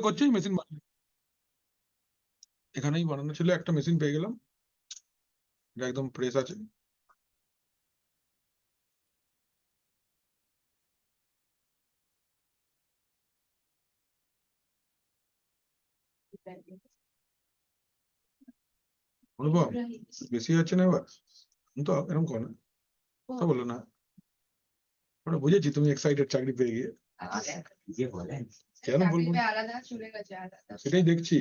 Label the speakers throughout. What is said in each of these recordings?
Speaker 1: করছি মেশিন এখানেই বানানো ছিল, একটা মেশিন পেয়ে গেলাম, এটা একদম ফ্রেশ আছে। অনুভব বেশি আছে না এবার, তো এরকম করো না, কথা বলো না, আমরা বুঝেছি তুমি এক্সাইটেড চাকরি পেয়ে গিয়ে। কেন বলবো, সেটাই দেখছি।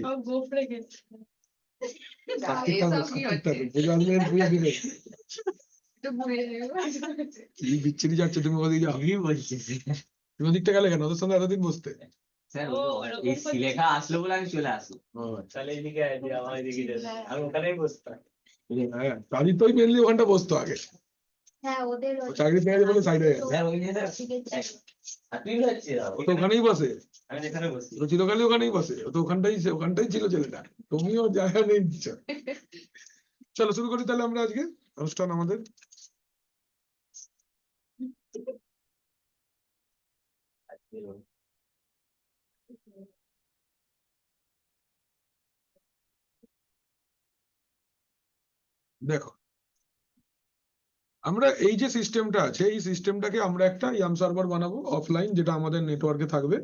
Speaker 1: কি বিচ্ছিরি যাচ্ছে তুমি ওদিকে যাও, তুমি ওদিকটা গেলে কেন, ওদের সঙ্গে এতদিন বসতে?
Speaker 2: লেখা আসলো বলে আমি চলে আসি, তাহলে এদিকে আমার এদিকে আমি ওখানেই বসতাম।
Speaker 1: হ্যাঁ, তাদের তো মেনলি ওখানটা বসতো আগে, চাকরি পেয়ে গেছে বলে সাইডে ও তো ওখানেই বসে, ও চিরকালই ওখানেই বসে, ও তো ওখানটাই ছিল ছেলেটা, তুমিও জায়গা নেই দিচ্ছ। চলো শুরু করি তাহলে আমরা আজকে অনুষ্ঠান আমাদের। দেখো, আমরা এই যে সিস্টেমটা আছে, এই সিস্টেমটাকে আমরা একটা ইয়াম সার্ভার बानाबो ऑफलाइन, যেটা আমাদের নেটওয়ার্কে থাকবে,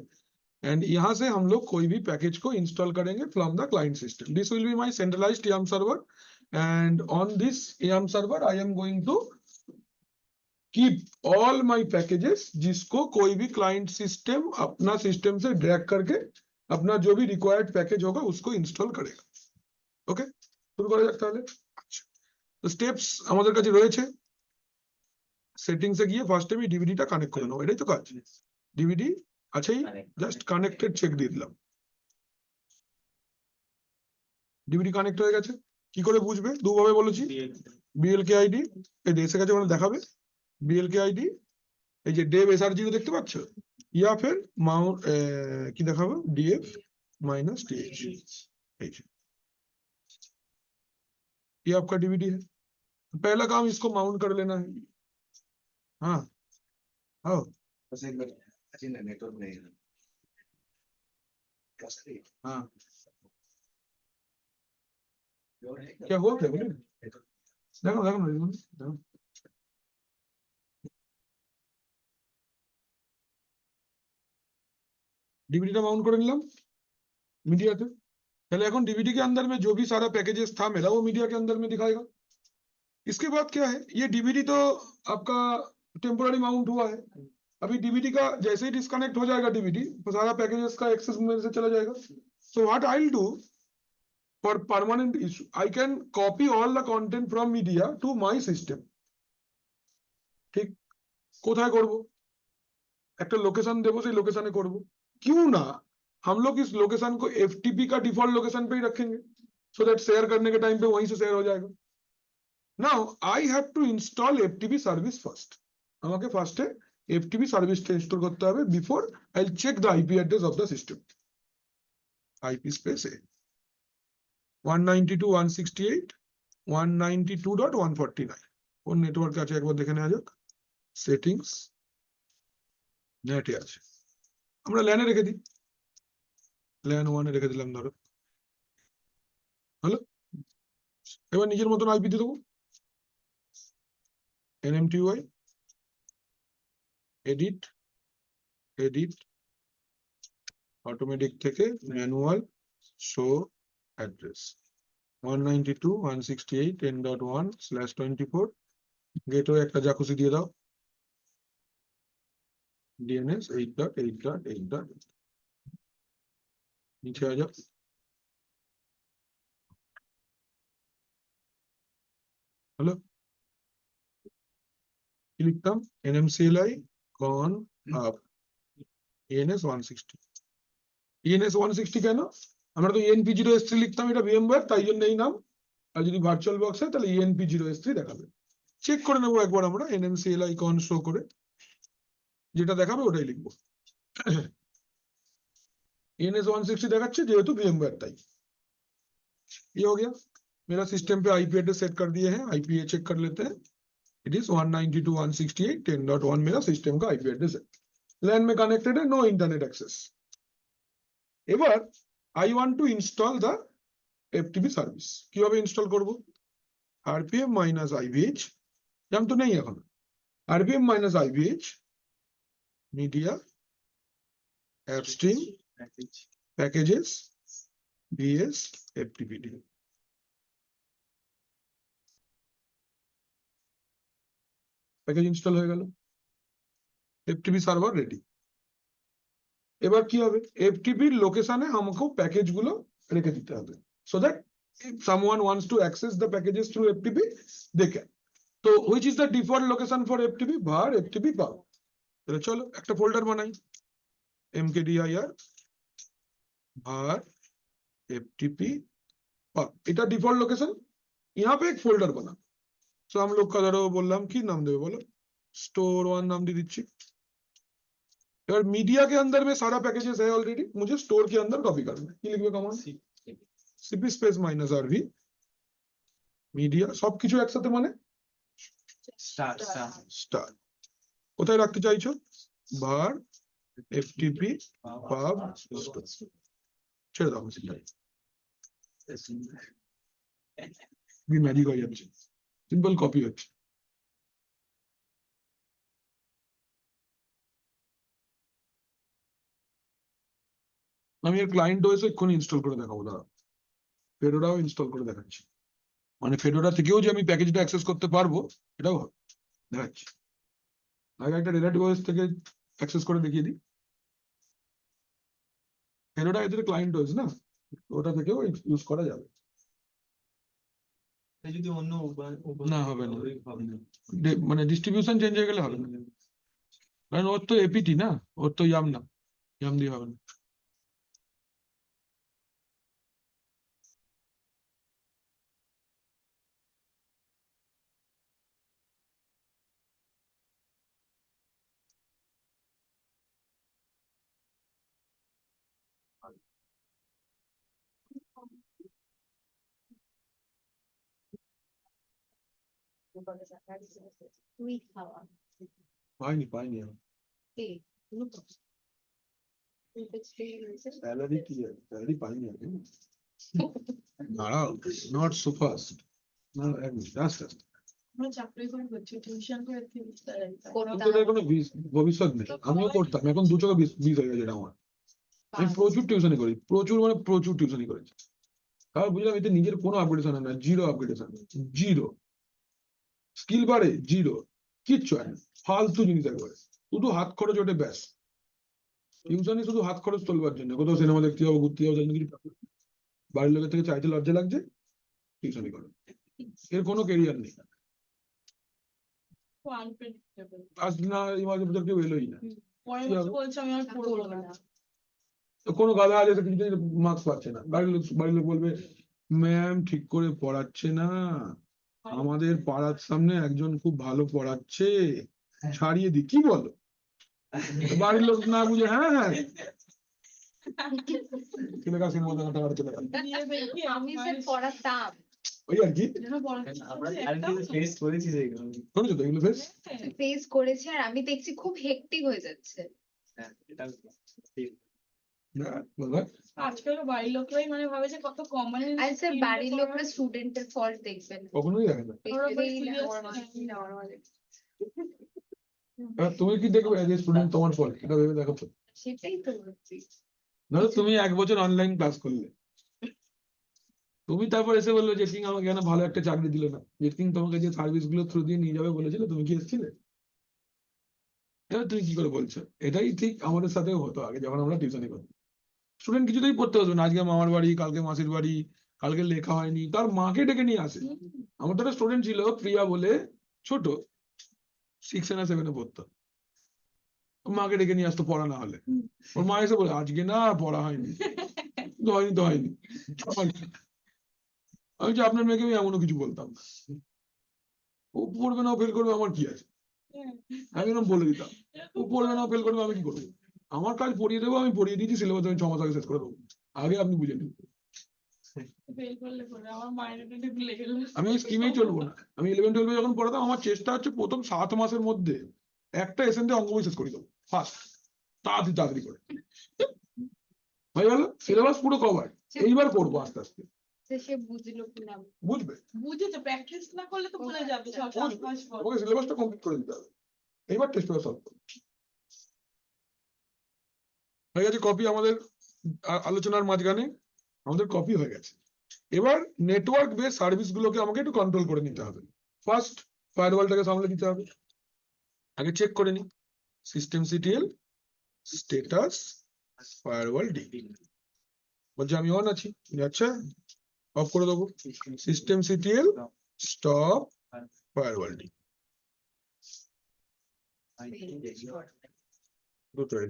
Speaker 1: एंड यहाँ से हम लोग कोई भी पैकेज को इंस्टॉल करेंगे from the client system. This will be my centralized YAM server, and on this YAM server I am going to keep all my packages, जिसको कोई भी क्लाइंट सिस्टम अपना सिस्टम से ड्रैग करके अपना जो भी रिक्वायर्ड पैकेज होगा उसको इंस्टॉल करेगा। ओके, शुरू करा जाता है। अच्छा, तो स्टेप्स আমাদের কাছে রয়েছে। সেটিংসে গিয়ে ফার্স্টে আমি ডিভিডিটা কানেক্ট করে নেবো, এটাই তো কাজ। ডিভিডি আছেই, জাস্ট কানেক্টেড চেক দিয়ে দিলাম, ডিভিডি কানেক্ট হয়ে গেছে। কি করে বুঝবে, দুভাবে বলেছি, বিএলকে আইডি এই এসে গেছে, মানে দেখাবে বিএলকে আইডি, এই যে ডেভ এসআর0 দেখতে পাচ্ছ, या फिर माउंट কি দেখাবো, ডিএফ माइनस टीएच, ये आपका डीवीडी है। पहला काम इसको माउंट कर लेना है। हाँ हाँ हाँ, क्या हुआ, क्या बोले, देखो देखो देखो, डीवीडी माउंट कर निलाम मीडिया पे। पहले এখন डीवीडी के अंदर में जो भी सारा पैकेजेस था मेरा, वो मीडिया के अंदर में दिखाएगा। इसके बाद क्या है, ये डीवीडी तो आपका टेम्पोररी माउंट हुआ है, अभी डीवीडी का जैसे ही डिस्कनेक्ट हो जाएगा डीवीडी, तो सारा पैकेजेस का एक्सेस मेरे से चला जाएगा। So what I will do for permanent issue, I can copy all the content from media to my system। ঠিক, কোথায় করব, একটা লোকেশন দেবো, সেই লোকেশনে করব। क्यों ना हम लोग इस लोकेशन को एफटीपी का डिफॉल्ट लोकेशन पे ही रखेंगे, सो दैट शेयर करने के टाइम पे वहीं से शेयर हो जाएगा। Now I have to install FTP service first, আমাকে ফার্স্টে এফটিপি সার্ভিসটা ইনস্টল করতে হবে before I will check the IP address of the system. IP space 192.168.192.149 কোন নেটওয়ার্ক আছে একবার দেখে নেওয়া যাক। সেটিংস, নেটে আছে, আমরা ল্যানে রেখে দিই, ল্যান 1 এ রেখে দিলাম ধরো। হ্যালো, এবার নিজের মতন আইপি দিয়ে দেবো, এনএমটিওয়াই এডিট এডিট অটোমেটিক থেকে ম্যানুয়াল শো অ্যাড্রেস 192.168.10.1/24, গেটওয়ে একটা যা খুশি দিয়ে দাও, ডিএনএস 8.8.8. নিচে आ जाओ, হ্যালো, কি লিখতাম, এনএমসিএলআই কন আপ ENS 160। ENS 160 কেন, আমরা তো ENP0S3 লিখতাম, এটা VMware তাই জন্য এই নাম, আর যদি ভার্চুয়াল বক্স হয় তাহলে ENP0S3 দেখাবে। চেক করে নেবো একবার আমরা NMCLI কন শো করে, যেটা দেখাবে ওটাই লিখবো। ENS 160 দেখাচ্ছে যেহেতু VMware ताई। ये हो गया, मेरा सिस्टम पे आईपी एड्रेस सेट कर दिए हैं, आईपी चेक कर लेते हैं, इट इज 192.168.10.1 मेरा सिस्टम का आईपी एड्रेस है, लैन में कनेक्टेड है, नो इंटरनेट एक्सेस। এবার I want to install the FTP service. কিভাবে ইনস্টল করব? RPM minus IVH, জান তো নেই এখন। RPM minus IVH media AppStream packages VS FTPD. Package install হয়ে গেল, FTP সার্ভার রেডি। এবার কি হবে? FTP এর লোকেশনে আমাকে প্যাকেজ গুলো রেখে দিতে হবে, so that if someone wants to access the packages through FTP they can. তো which is the default location for FTP? var FTP pub. তাহলে চলো একটা ফোল্ডার বানাই, mkdir var FTP pub, এটা ডিফল্ট লোকেশন। यहाँ पे एक फोल्डर बना, तो हम लोग का धरो बोललाम কি नाम देवे बोलो, स्टोर 1 नाम दे दीजिए। यार मीडिया के अंदर में सारा पैकेजेस है ऑलरेडी, मुझे स्टोर के अंदर कॉपी करना है। কি লিখবে command? cp space minus rv media সবকিছু একসাথে মানে স্টার। কোথায় রাখতে চাইছো? var ftp pub store, ছেড়ে দাও মেশিনটাই, ম্যাজিক হয়ে যাচ্ছে, সিম্পল কপি হচ্ছে। আমি এর ক্লায়েন্ট ওএস এক্ষুনি ইনস্টল করে দেখাবো, দাঁড়া ফেডোরাও ইনস্টল করে দেখাচ্ছি, মানে ফেডোরা থেকেও যে আমি প্যাকেজটা অ্যাক্সেস করতে পারবো এটাও দেখাচ্ছি। আগে একটা রিলেটিভ ওএস থেকে অ্যাক্সেস করে দেখিয়ে দিই। ফেডোরা এদের ক্লায়েন্ট ওএস না, ওটা থেকেও ইউজ করা যাবে।
Speaker 2: যদি অন্য
Speaker 1: না হবে না, মানে ডিস্ট্রিবিউশন চেঞ্জ হয়ে গেলে হবে না, কারণ ওর তো এপিটি না, ওর তো ইয়াম না, ইয়াম দিয়ে হবে না। পাইনি স্যালারি কি, স্যালারি পাইনি আমি। দাঁড়াও, নট সো ফাস্ট, না এক মিনিট, আস্তে আস্তে। কোনো ভবিষ্যৎ নেই, আমিও করতাম, এখন দু চোখে বিষ হয়ে গেছে আমার। আমি প্রচুর টিউশনি করি, প্রচুর মানে প্রচুর টিউশনি করেছি, তারপর বুঝলাম এতে নিজের কোনো আপগ্রেডেশন হয় না, জিরো আপগ্রেডেশন, জিরো স্কিল বাড়ে, জিরো কিচ্ছু হয় না, ফালতু জিনিস একবারে, শুধু হাত খরচ ওঠে ব্যাস। টিউশনি শুধু হাত খরচ তোলবার জন্য, কোথাও সিনেমা দেখতে যাবো, ঘুরতে যাবো, বাড়ির লোকের থেকে চাইতে লজ্জা লাগছে, টিউশনি করো, এর কোনো কেরিয়ার নেই। আজ না এই মাঝে ভিতর কেউ এলোই না, কোনো গাধা আছে কিছুদিন মার্কস পাচ্ছে না, বাড়ির লোক বলবে ম্যাম ঠিক করে পড়াচ্ছে না, আমাদের পাড়ার সামনে একজন খুব ভালো পড়াচ্ছে, ছাড়িয়ে দি, কি বলো? বাড়ির লোক না বুঝে হ্যাঁ হ্যাঁ ওই আর কি
Speaker 3: ফেস করেছে, আর আমি দেখছি খুব হেক্টিক হয়ে যাচ্ছে।
Speaker 4: আজকাল বাড়ির লোকরাই মানে ভাবে যে কত কমন,
Speaker 3: আর স্যার বাড়ির লোকরা স্টুডেন্টের ফল্ট দেখবেন
Speaker 1: কখনোই দেখে না। তুমি কি দেখবে যে স্টুডেন্ট তোমার ফল্ট, এটা ভেবে দেখো তো।
Speaker 3: সেটাই তো বলছি,
Speaker 1: ধরো তুমি 1 বছর অনলাইন ক্লাস করলে, তুমি তারপর এসে বললো যে সিং আমাকে কেন ভালো একটা চাকরি দিল না, যে সিং তোমাকে যে সার্ভিস গুলো থ্রু দিয়ে নিয়ে যাবে বলেছিল, তুমি কি এসেছিলে? এবার তুমি কি করে বলছো? এটাই ঠিক আমাদের সাথেও হতো আগে যখন আমরা টিউশনি করতাম। স্টুডেন্ট কিছুতেই পড়তে হতো না, আজকে মামার বাড়ি, কালকে মাসির বাড়ি, কালকে লেখা হয়নি, তার মাকে ডেকে নিয়ে আসে। আমার তো একটা স্টুডেন্ট ছিল প্রিয়া বলে, ছোট 6 না 7 পড়তো, মাকে ডেকে নিয়ে আসতো পড়া না হলে, ওর মা এসে বলে আজকে না পড়া হয়নি, তো হয়নি। আমি যে আপনার মেয়েকে আমি এমনও কিছু বলতাম না, ও পড়বে না, ও ফেল করবে, আমার কি আছে, আমি এরকম বলে দিতাম, ও পড়বে না, ফেল করবে, আমি কি করবো, আমার কাজ পড়িয়ে দেবো, আমি পড়িয়ে দিয়েছি, সিলেবাস আমি 6 মাস আগে শেষ করে দেবো, আগে আপনি বুঝে নিন। আমি ওই স্কিমেই চলবো না। আমি 11-12 যখন পড়াতাম, আমার চেষ্টা হচ্ছে প্রথম 7 মাসের মধ্যে একটা এসএনডি অঙ্ক বই শেষ করে দেবো ফার্স্ট, তাড়াতাড়ি করে, হয়ে গেল, সিলেবাস পুরো কভার। এইবার করবো আস্তে আস্তে,
Speaker 3: সে বুঝলো কিনা।
Speaker 1: বুঝবে।
Speaker 4: বুঝেছো, প্র্যাকটিস না করলে তো ভুলে যাবে 6-7 মাস পর।
Speaker 1: ওকে সিলেবাসটা কমপ্লিট করে দিতে হবে, এইবার টেস্ট পেপার সলভ করবো। হয়ে গেছে কপি আমাদের, আলোচনার মাঝখানে আমাদের কপি হয়ে গেছে। এবার নেটওয়ার্ক বেস সার্ভিস গুলোকে আমাকে একটু কন্ট্রোল করে নিতে হবে। ফার্স্ট ফায়ারওয়ালটাকে সামলে দিতে হবে। আগে চেক করে নি system CTL status firewall D, বলছে আমি অন আছি, আচ্ছা অফ করে দেবো system CTL stop firewall D, দুটোই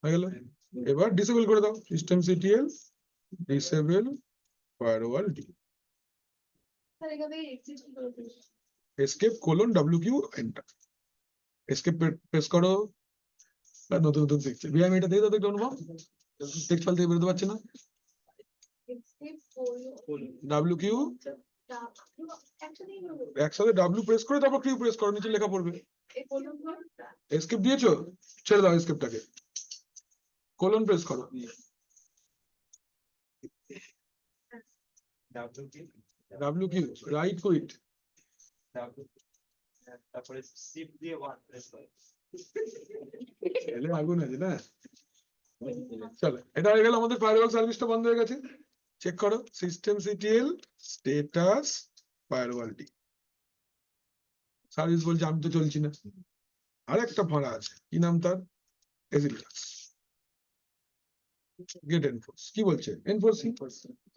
Speaker 1: হয়ে গেল। এবার ডিসেবল করে দাও system CTL disable firewall D, escape colon W Q enter, escape press করো। আর নতুন নতুন শিখছে ভিআইএম, এটা দিয়ে দাও একটু অনুভব, টেক্সট ফাইল থেকে বেরোতে পারছে না। ডাব্লিউ কিউ একসাথে ডাব্লিউ প্রেস করে তারপর কিউ প্রেস করো, নিচে লেখা পড়বে। এসকেপ দিয়েছো, ছেড়ে দাও এসকেপটাকে, কোলন প্রেস করো। ডাব্লিউ কিউ রাইট কুইট,
Speaker 2: তারপরে শিফট দিয়ে 1 প্রেস করো।
Speaker 1: এলে আগুন আছে না। চলো, এটা হয়ে গেল আমাদের ফায়ারওয়াল সার্ভিসটা বন্ধ হয়ে গেছে। চেক করো system CTL status firewall D, service বলছে আমি তো চলছি না। আর একটা ফাঁড়া আছে, কি নাম তার, এসিলিয়াস গেট এনফোর্স, কি বলছে এনফোর্সিং,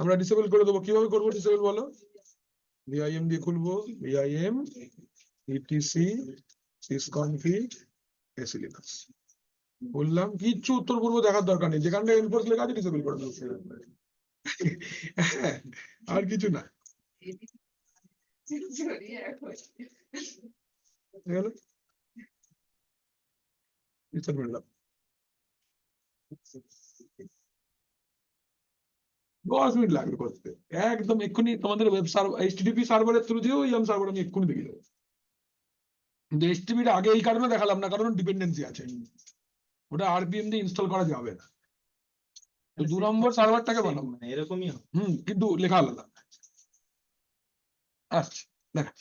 Speaker 1: আমরা ডিসেবল করে দেবো। কিভাবে করবো ডিসেবল বলো, ভিআইএম দিয়ে খুলবো, ভিআইএম ইটিসি সিসকনফিগ এসিলিয়াস বললাম, কিচ্ছু উত্তর পূর্ব দেখার দরকার নেই, যেখানটা এনফোর্স লেখা আছে ডিসেবল করে দেবো। হ্যাঁ, আর কিছু না। গেল, রিসেট করে দাও। 10 মিনিট লাগবে করতে, একদম এক্ষুনি তোমাদের ওয়েব সার্ভার এইচটিটিপি সার্ভারের থ্রু দিয়েও ইয়াম সার্ভার আমি এক্ষুনি দেখে দেবো। কিন্তু এইচটিটিপিটা আগে এই কারণে দেখালাম না, কারণ ডিপেন্ডেন্সি আছে, ওটা আরপিএম দিয়ে ইনস্টল করা যাবে না। তো 2 নম্বর সার্ভারটাকে বানাবো,
Speaker 2: মানে এরকমই হয়।
Speaker 1: কিন্তু লেখা আলাদা। আচ্ছা দেখা,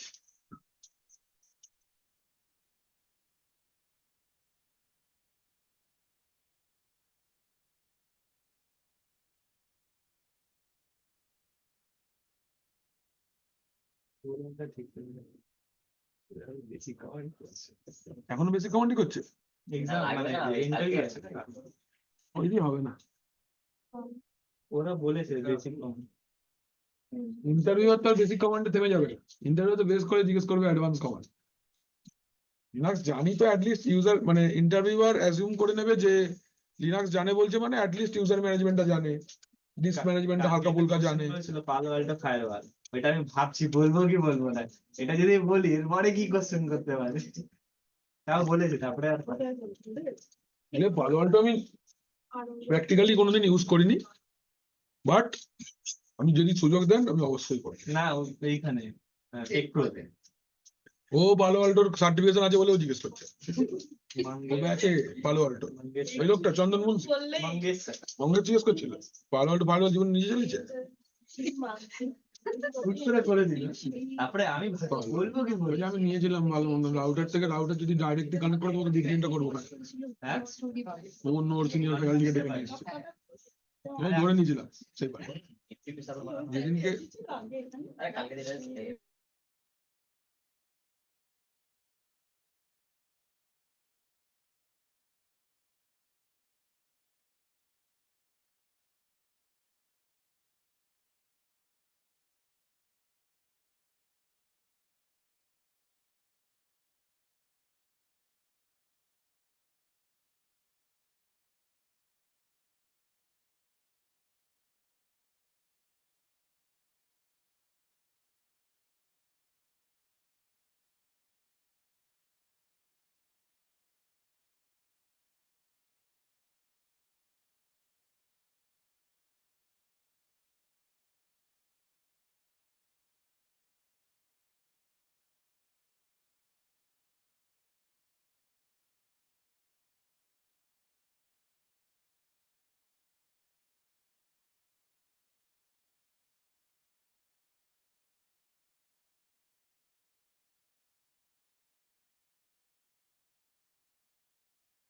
Speaker 2: ঠিক বেশি কমেন্ট করছে,
Speaker 1: এখনো বেশি কমেন্টই করছে,
Speaker 2: এক্সাম মানে ইন্টারভিউ আছে,
Speaker 1: ওই দিয়ে হবে না।
Speaker 2: ওরা বলেছে বেশি কমেন্ট।
Speaker 1: ইন্টারভিউ তো বেসিক কমান্ডে থেমে যাবে, ইন্টারভিউ তো বেস করে জিজ্ঞেস করবে অ্যাডভান্স কমান্ড। লিনাক্স জানি তো অ্যাটলিস্ট ইউজার, মানে ইন্টারভিউয়ার অ্যাজিউম করে নেবে যে লিনাক্স জানে বলছে মানে অ্যাটলিস্ট ইউজার ম্যানেজমেন্টটা জানে, ডিস্ক ম্যানেজমেন্টটা হালকা ফুলকা জানে।
Speaker 2: পালো আল্টো ফায়ারওয়াল, ওইটা আমি ভাবছি বলবো কি বলবো না, এটা যদি বলি এরপরে কি কোশ্চেন করতে পারে, তাও বলেছে তারপরে আর
Speaker 1: মানে পালো আল্টো আমি প্র্যাকটিক্যালি কোনোদিন ইউজ করিনি, বাট আমি যদি সুযোগ দেন আমি অবশ্যই করি।
Speaker 2: না এইখানে টেক প্রোতে
Speaker 1: ও পালো আল্টোর সার্টিফিকেশন আছে বলে ও জিজ্ঞেস করছে, তবে আছে পালো আল্টো। ওই লোকটা চন্দন মুন্সি মঙ্গেশ জিজ্ঞেস করছিল পালো আল্টো ফায়ারওয়াল জীবন নিজে চালিয়েছে।
Speaker 2: করে দিল, তারপরে আমি বলবো কি
Speaker 1: ওই যে আমি নিয়েছিলাম ভালো মন্দ, রাউটার থেকে রাউটার যদি ডাইরেক্টলি কানেক্ট করে তোমাকে ডিগ্রিটা করবো না,
Speaker 2: হ্যাঁ
Speaker 1: অন্য ওর সিনিয়র ফ্যাকাল্টিকে ডেকে নিয়ে এসেছে, আমি ধরে নিয়েছিলাম সেইবার যেদিনকে
Speaker 2: আরে কালকে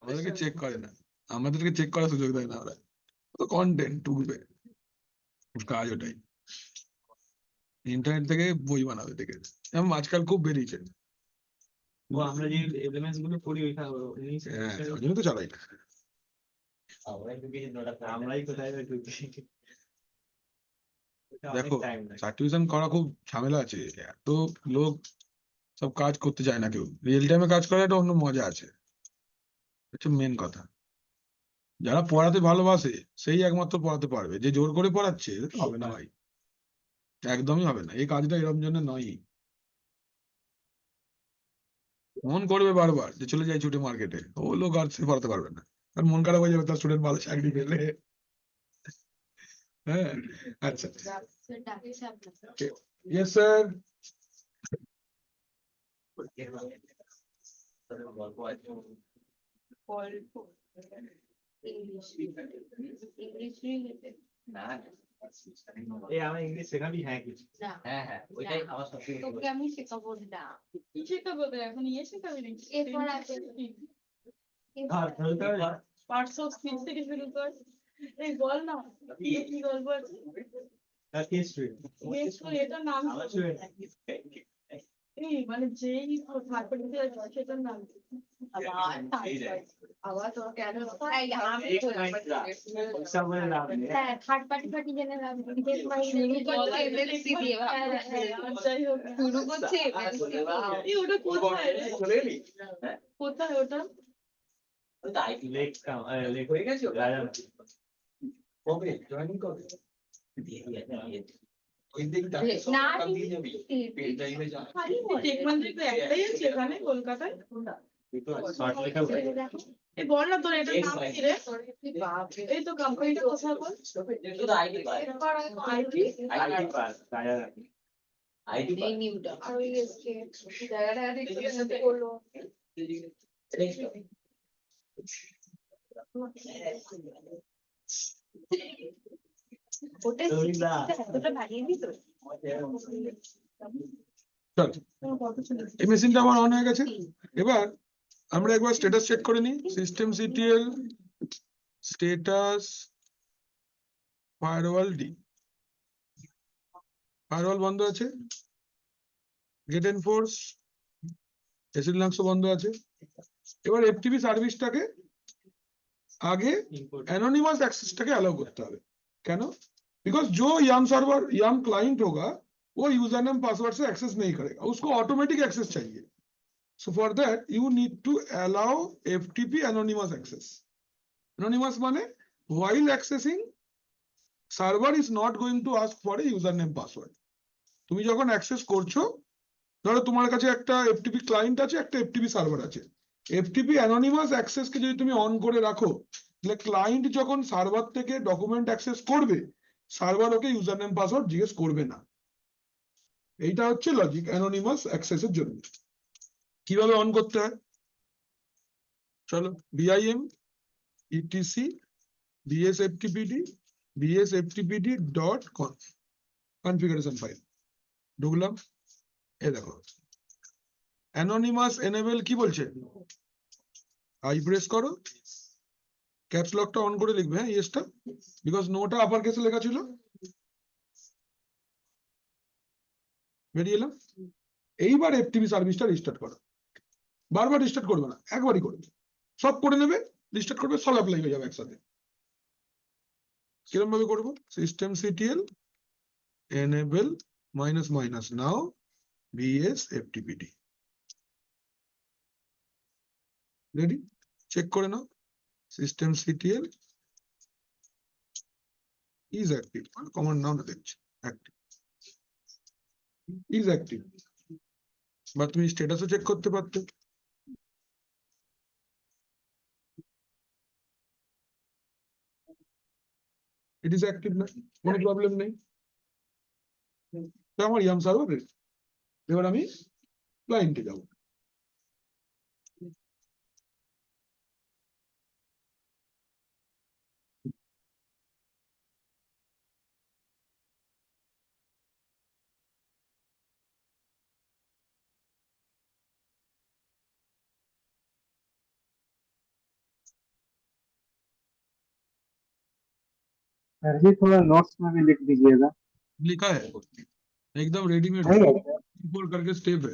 Speaker 1: আমাদেরকে চেক করে না, আমাদেরকে চেক করার সুযোগ দেয় না ওরা, তো কন্টেন্ট টুকবে, কাজ ওটাই, ইন্টারনেট থেকে বই বানাবে দেখে, এবং আজকাল খুব বেরিয়েছে।
Speaker 2: ও আমরা যে এলএমএস গুলো করি ওইখানে
Speaker 1: হ্যাঁ, ওই জন্য তো চালাই না।
Speaker 2: আমরাই কোথায় বা ঢুকি। ওটা অনেক
Speaker 1: দেখো,
Speaker 2: টাইম লাগে।
Speaker 1: সার্টিফিকেশন করা খুব ঝামেলা আছে, এত লোক সব কাজ করতে চায় না, কেউ রিয়েল টাইমে কাজ করার একটা অন্য মজা আছে, হচ্ছে মেন কথা। যারা পড়াতে ভালোবাসে সেই একমাত্র পড়াতে পারবে, যে জোর করে পড়াচ্ছে হবে না ভাই, একদমই হবে না, এই কাজটা এরকম জন্য নয়। মন করবে বারবার যে চলে যাই ছুটে মার্কেটে, ও লোক আর সে পড়াতে পারবে না, আর মন খারাপ হয়ে যাবে তার স্টুডেন্ট ভালো চাকরি পেলে। হ্যাঁ, আচ্ছা,
Speaker 3: ডাকছে আপনাকে।
Speaker 1: Yes sir.
Speaker 3: গল্প ইংলিশ ইংলিশ রিলেটেড
Speaker 2: এই আমার ইংলিশ শেখাবি? হ্যাঁ কিছু।
Speaker 3: না
Speaker 5: ওইটাই আমার সবথেকে
Speaker 3: তোকে আমি শেখাবো না।
Speaker 4: কি শেখাবো তোর এখন? শেখাবি নাকি?
Speaker 3: এরপর আছে
Speaker 4: পার্টস অফ স্পিচ থেকে শুরু কর। এই বল না, কি গল্প আছে?
Speaker 2: হিস্ট্রি।
Speaker 4: এটার নাম
Speaker 2: আমার
Speaker 4: কি? এই মানে যেই থার্ড আছে সেটার নাম কি?
Speaker 3: আবার তোর কেন আমি
Speaker 2: পয়সা বলে লাভ নেই।
Speaker 3: হ্যাঁ থার্ড পার্টি জেনে লাভ এমএলসি দিয়ে
Speaker 4: যাই হোক,
Speaker 3: শুরু করছে এমএলসি
Speaker 4: এই ওটা কোথায় রে? কোথায় ওটা?
Speaker 2: লেক লেক
Speaker 5: হয়ে গেছে
Speaker 2: রাজা।
Speaker 5: কবে জয়েনিং কবে ওই দিকটা
Speaker 3: না
Speaker 5: দিয়ে যাবি পেন ড্রাইভে যা
Speaker 4: টেকমান্ড্রি তো একটাই আছে এখানে কলকাতায়।
Speaker 2: শর্ট লেখা
Speaker 4: এই বল না তোর এটার নাম কি রে? এই তো কোম্পানিটা কোথায় বল?
Speaker 5: শুধু আইডি পায়
Speaker 4: আইটি
Speaker 2: আইটি পাস রাজা।
Speaker 5: আইডি পায়
Speaker 3: নিউটা আর ওই জায়গাটা দেখতে করলো ওটা ওটা বানিয়ে দিত
Speaker 1: চল, এই মেশিনটা আমার অন হয়ে গেছে, এবার আমরা একবার স্ট্যাটাস চেক করে নিই। System CTL status firewall D, firewall বন্ধ আছে, গেট এনফোর্স এসিড লাংস বন্ধ আছে। এবার এফটিপি সার্ভিসটাকে আগে एनोनिमस एक्सेस के अलाउ करते हैं, क्या? बिकॉज जो YAML सर्वर YAML क्लाइंट होगा वो यूजर नेम पासवर्ड से एक्सेस नहीं करेगा, उसको ऑटोमेटिक एक्सेस चाहिए। So for that you need to allow FTP anonymous access. Anonymous माने while accessing server is not going to ask for a username password। তুমি যখন অ্যাক্সেস করছো, ধরো তোমার কাছে একটা FTP ক্লায়েন্ট আছে, একটা FTP সার্ভার আছে, FTP অ্যানোনিমাস অ্যাক্সেস কে যদি তুমি অন করে রাখো, তাহলে ক্লায়েন্ট যখন সার্ভার থেকে ডকুমেন্ট অ্যাক্সেস করবে, সার্ভার ওকে ইউজার নেম পাসওয়ার্ড জিজ্ঞেস করবে না। এইটা হচ্ছে লজিক অ্যানোনিমাস অ্যাক্সেসের জন্য। কিভাবে অন করতে হয় চলো, BIM etc bsftpd bsftpd.conf configuration file ঢুকলাম, এই দেখো অ্যানোনিমাস এনেবল কি বলছে, আই প্রেস করো, ক্যাপস লকটা অন করে লিখবে, হ্যাঁ ইয়েসটা, বিকজ নোটা আপার কেসে লেখা ছিল। বেরিয়ে এলাম, এইবার এফটিপি সার্ভিসটা রিস্টার্ট করো, বারবার রিস্টার্ট করবে না, একবারই করবে, সব করে নেবে, রিস্টার্ট করবে, সব অ্যাপ্লাই হয়ে যাবে একসাথে। কিরকম ভাবে করবো, system CTL enable minus minus now bsftpd, ready, check করে নাও, system CTL is active, command নাও না দেখছি active is active, বা তুমি স্ট্যাটাসও চেক করতে পারতে। ইট ইজ অ্যাক্টিভ না, কোনো প্রবলেম নেই, তো আমার ইয়াম সার্ভার রেডি। এবার আমি ক্লায়েন্টে যাব,
Speaker 6: सर जी थोड़ा नोट्स में भी लिख दीजिएगा।
Speaker 1: लिखा है एकदम रेडीमेड
Speaker 6: नहीं है
Speaker 1: इंपोर्ट करके स्टेप है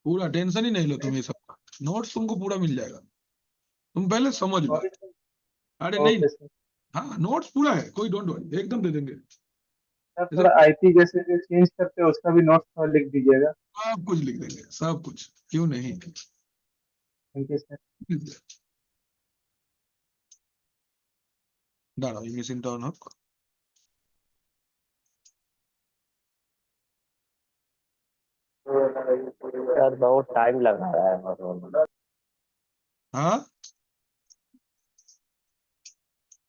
Speaker 1: पूरा, टेंशन ही नहीं लो तुम ये सब, नोट्स तुमको पूरा मिल जाएगा, तुम पहले समझ लो। अरे नहीं,
Speaker 6: ओके सर।
Speaker 1: हाँ नोट्स पूरा है, कोई डोंट वरी, एकदम दे देंगे।
Speaker 6: सर थोड़ा आईपी जैसे जो चेंज करते हैं उसका भी नोट्स थोड़ा लिख दीजिएगा।
Speaker 1: सब कुछ लिख देंगे, सब कुछ, क्यों नहीं।
Speaker 6: Thank you sir.
Speaker 1: দাঁড়াও এই মেশিনটা অন হোক।
Speaker 7: सर बहुत टाइम लगा रहा है
Speaker 1: हाँ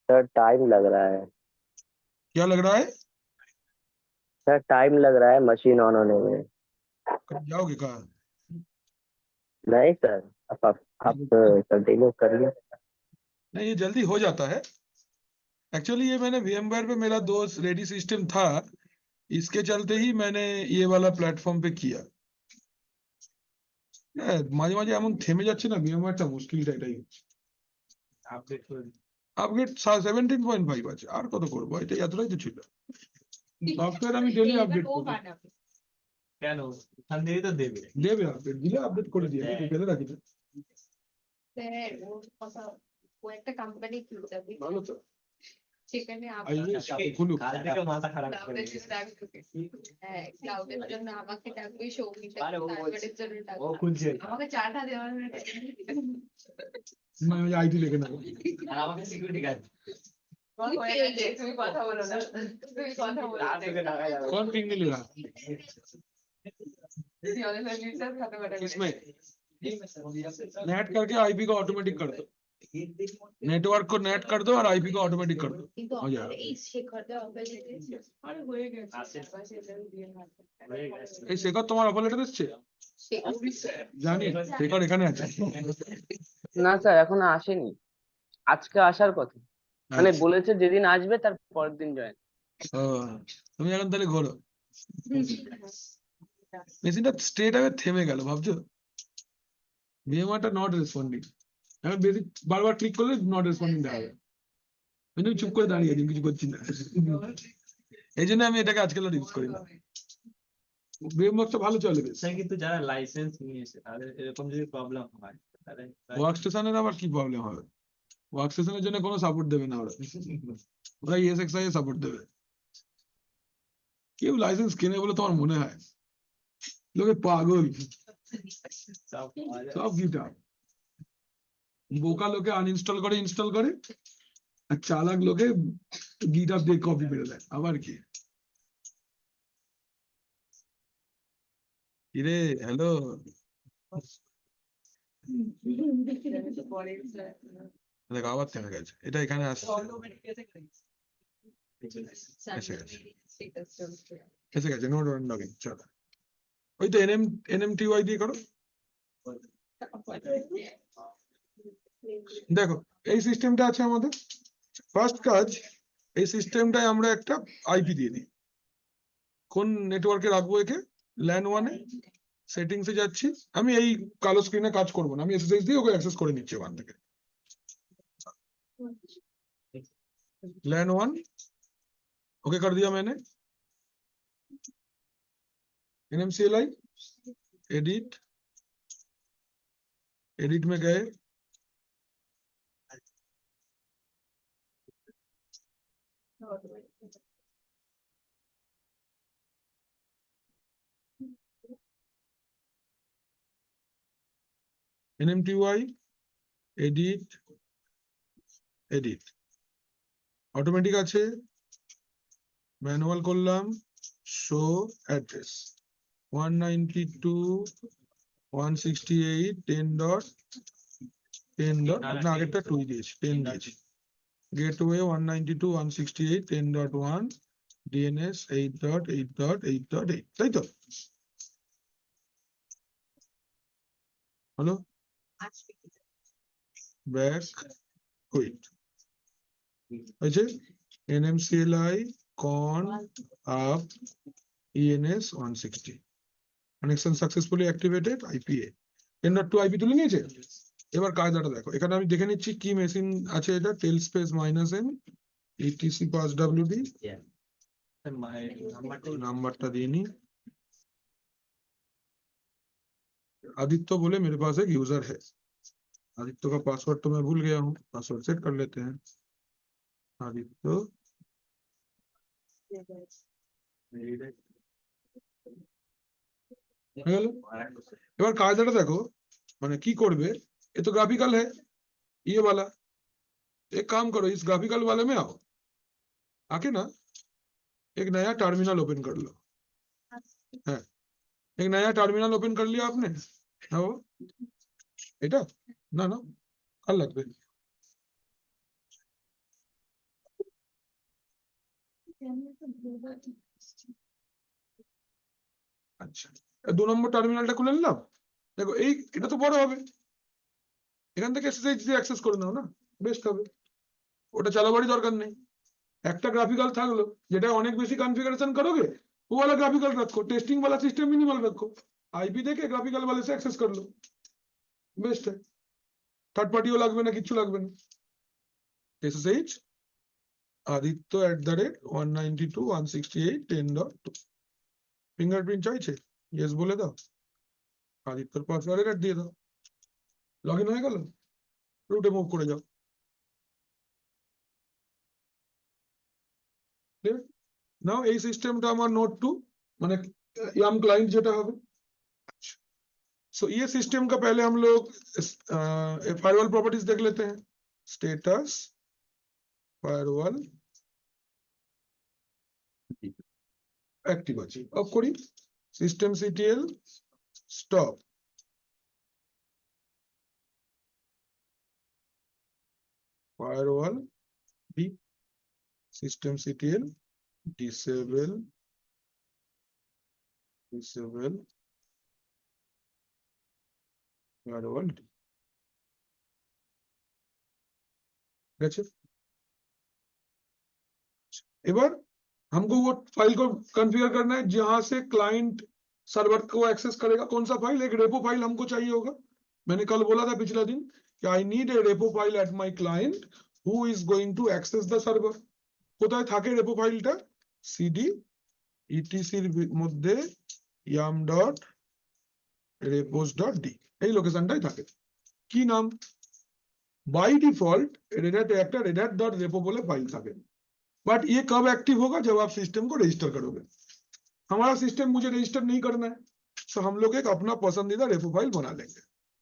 Speaker 7: सर टाइम लग रहा है
Speaker 1: क्या लग रहा है,
Speaker 7: सर टाइम लग रहा है मशीन ऑन होने में।
Speaker 1: कब जाओगे कहाँ।
Speaker 7: नहीं सर आप कंटिन्यू करिए।
Speaker 1: नहीं ये जल्दी हो जाता है, एक्चुअली ये मैंने VMware पे मेरा दोस्त रेडी सिस्टम था, इसके चलते ही मैंने ये वाला प्लेटफॉर्म पे किया। মাঝে মাঝে এমন থেমে যাচ্ছে না VMware টা, মুশকিলটা এটাই।
Speaker 2: আপডেট করে দিন।
Speaker 1: আপগ্রেড 17.5 আছে, আর কত করবো, এটা এতটাই তো ছিল। সফটওয়্যার আমি ডেলি আপডেট
Speaker 4: ও
Speaker 1: করি,
Speaker 4: বানাবে।
Speaker 2: কেন ওখান থেকেই তো দেবে।
Speaker 1: দেবে আপডেট দিলে আপডেট করে দিয়ে আমি ফেলে রাখি না।
Speaker 3: স্যার ওর কথা, ও একটা কোম্পানি খুলতে হবে,
Speaker 1: ভালো তো,
Speaker 3: সেখানে
Speaker 1: খুলুক।
Speaker 2: কাল থেকে মাথা খারাপ করে
Speaker 3: ক্লাউডের
Speaker 2: দিয়েছে।
Speaker 3: জন্য ডাকবে, হ্যাঁ ক্লাউডের জন্য আমাকে ডাকবে, সৌমিতা
Speaker 2: আরে ও
Speaker 3: তারপরের জন্য
Speaker 2: ও
Speaker 3: ডাকবে,
Speaker 2: খুলছে
Speaker 3: আমাকে চাটা দেওয়ার
Speaker 1: আমি আইটি লিখে নেবো।
Speaker 2: আর আমাকে সিকিউরিটি গার্ড
Speaker 4: তুমি কথা বলো না, তুমি কথা বলো
Speaker 2: রাত থেকে ঢাকা যাবে।
Speaker 1: कौन पिंग नहीं ले रहा इसमें, नेट करके आईपी को ऑटोमेटिक कर दो, नेटवर्क को नेट कर दो और आईपी को ऑटोमेटिक कर दो,
Speaker 3: কিন্তু
Speaker 1: हो जाएगा।
Speaker 3: এই শেখরদের অফিস যেতে
Speaker 4: আরে হয়ে গেছে
Speaker 2: আসে।
Speaker 4: পাশে এটাও দিয়ে হাতে।
Speaker 2: হয়ে গেছে।
Speaker 1: এই শেখর তোমার অফার লেটার এসছে, জানি শেখর এখানে আছে।
Speaker 8: না স্যার এখনো আসেনি, আজকে আসার কথা, মানে
Speaker 1: আচ্ছা।
Speaker 8: বলেছে যেদিন আসবে তার পরের দিন জয়েন।
Speaker 1: ও, তুমি এখন তাহলে ঘোরো, মেশিনটা স্ট্রেট আওয়ে থেমে গেল ভাবছো, ভিএমআরটা নট রেসপন্ডিং, এখন বেশি বারবার ক্লিক করলে নট রেসপন্ডিং দেখাবে, আমি চুপ করে দাঁড়িয়ে আছি, কিছু করছি না, এই জন্য আমি এটাকে আজকাল ইউজ করি না। ভিএমবক্সটা ভালো চলে বেশ,
Speaker 2: স্যার কিন্তু যারা লাইসেন্স নিয়েছে তাদের এরকম যদি প্রবলেম হয় তাহলে
Speaker 1: ওয়ার্ক স্টেশনের আবার কি প্রবলেম হবে, ওয়ার্ক স্টেশনের জন্য কোনো সাপোর্ট দেবে না ওরা, ওরা ESXi এ সাপোর্ট দেবে। কেউ লাইসেন্স কেনে বলে তোমার মনে হয়, লোকে পাগল,
Speaker 2: সব পাওয়া যায়।
Speaker 1: সব গিটার বোকা লোকে আনইনস্টল করে ইনস্টল করে, আর চালাক লোকে গিটার দিয়ে কপি মেরে দেয়, আবার কি। কিরে হ্যালো, দেখ আবার থেমে গেছে, এটা এখানে আসছে, এসে গেছে নোট লগইন, চলো ওই তো NMTY দিয়ে করো। দেখো এই সিস্টেমটা আছে আমাদের, ফার্স্ট কাজ এই সিস্টেমটায় আমরা একটা আইপি দিয়ে দিই, কোন নেটওয়ার্কে রাখবো একে, LAN 1 এ সেটিংসে যাচ্ছি, আমি এই কালো স্ক্রিনে কাজ করবো না, আমি SSH দিয়ে ওকে অ্যাক্সেস করে নিচ্ছি ওখান থেকে। LAN 1 ओके कर दिया मैंने, NMCLI एडिट, एडिट में गए, NMTY এডিট, এডিট অটোমেটিক আছে, ম্যানুয়াল করলাম, শো অ্যাড্রেস 192.168.10.10. না আগেরটা 2 দিয়েছি, 10 দিয়েছি, গেটওয়ে 192.168.10.1, DNS 8.8.8.8, তাই তো হলো, ব্যাক কুইট হয়েছে, NMCLI con up ENS 160, connection successfully activated, IPA 10.2 IP তুলে নিয়েছে। এবার কায়দাটা দেখো, এখানে আমি দেখে নিচ্ছি কি মেশিন আছে, এটা টেল space -n etc pass wd
Speaker 2: নাম্বারটা
Speaker 1: নাম্বারটা দিয়ে নি आदित्य बोले मेरे पास एक यूजर है आदित्य का पासवर्ड तो मैं भूल गया हूँ पासवर्ड सेट कर लेते हैं आदित्य হয়ে গেল। এবার কায়দাটা দেখো মানে কি করবে ये तो ग्राफिकल है ये वाला एक काम करो इस ग्राफिकल वाले में आओ आके ना एक नया टर्मिनल ओपन कर लो है एक नया टर्मिनल ओपन कर लिया आपने हाँ वो এটা না না আর লাগবে আচ্ছা 2 নম্বর টার্মিনালটা খুলে নিলাম দেখো এই এটা তো বড় হবে এখান থেকে এসএসএইচ দিয়ে অ্যাক্সেস করে নাও না বেস্ট হবে ওটা চালাবারই দরকার নেই একটা গ্রাফিক্যাল থাকলো যেটা অনেক বেশি কনফিগারেশন करोगे वो वाला ग्राफिकल रखो टेस्टिंग वाला सिस्टम मिनिमल रखो आईपी देके ग्राफिकल वाले से एक्सेस कर लो बेस्ट है थर्ड पार्टीও লাগবে না কিছু লাগবে না SSH aditya@192.168.10.2 ফিঙ্গারপ্রিন্ট চাইছে ইয়েস বলে দাও আদিত্যর পাসওয়ার্ড এড দিয়ে দাও লগইন হয়ে গেল রুটে মুভ করে যাও নাও এই সিস্টেমটা আমার নোড 2 মানে याम क्लाइंट যেটা হবে सो ये सिस्टम का पहले हम लोग फायरवॉल प्रॉपर्टीज देख लेते हैं स्टेटस फायरवॉल एक्टिव আছে অফ করি systemctl stop firewall b systemctl disable firewall d गच्छे এবার हमको वो फाइल को कॉन्फ़िगर करना है जहां से क्लाइंट सर्वर को एक्सेस करेगा कौन सा फाइल एक रेपो फाइल हमको चाहिए होगा मैंने कल बोला था पिछला दिन कि I need a repo file at my client who is going to access the server কোথায় থাকে রেপো ফাইলটা cd etc এর মধ্যে yam.repos.d এই লোকেশনটাই থাকে কি নাম बाय डिफॉल्ट रेडहैट একটা redhat.repo बोले फाइल থাকে बट ये कब एक्टिव होगा जब आप सिस्टम को रजिस्टर करोगे हमारा सिस्टम मुझे रजिस्टर नहीं करना है तो हम लोग एक अपना पसंदीदा रेपो फाइल बना लेंगे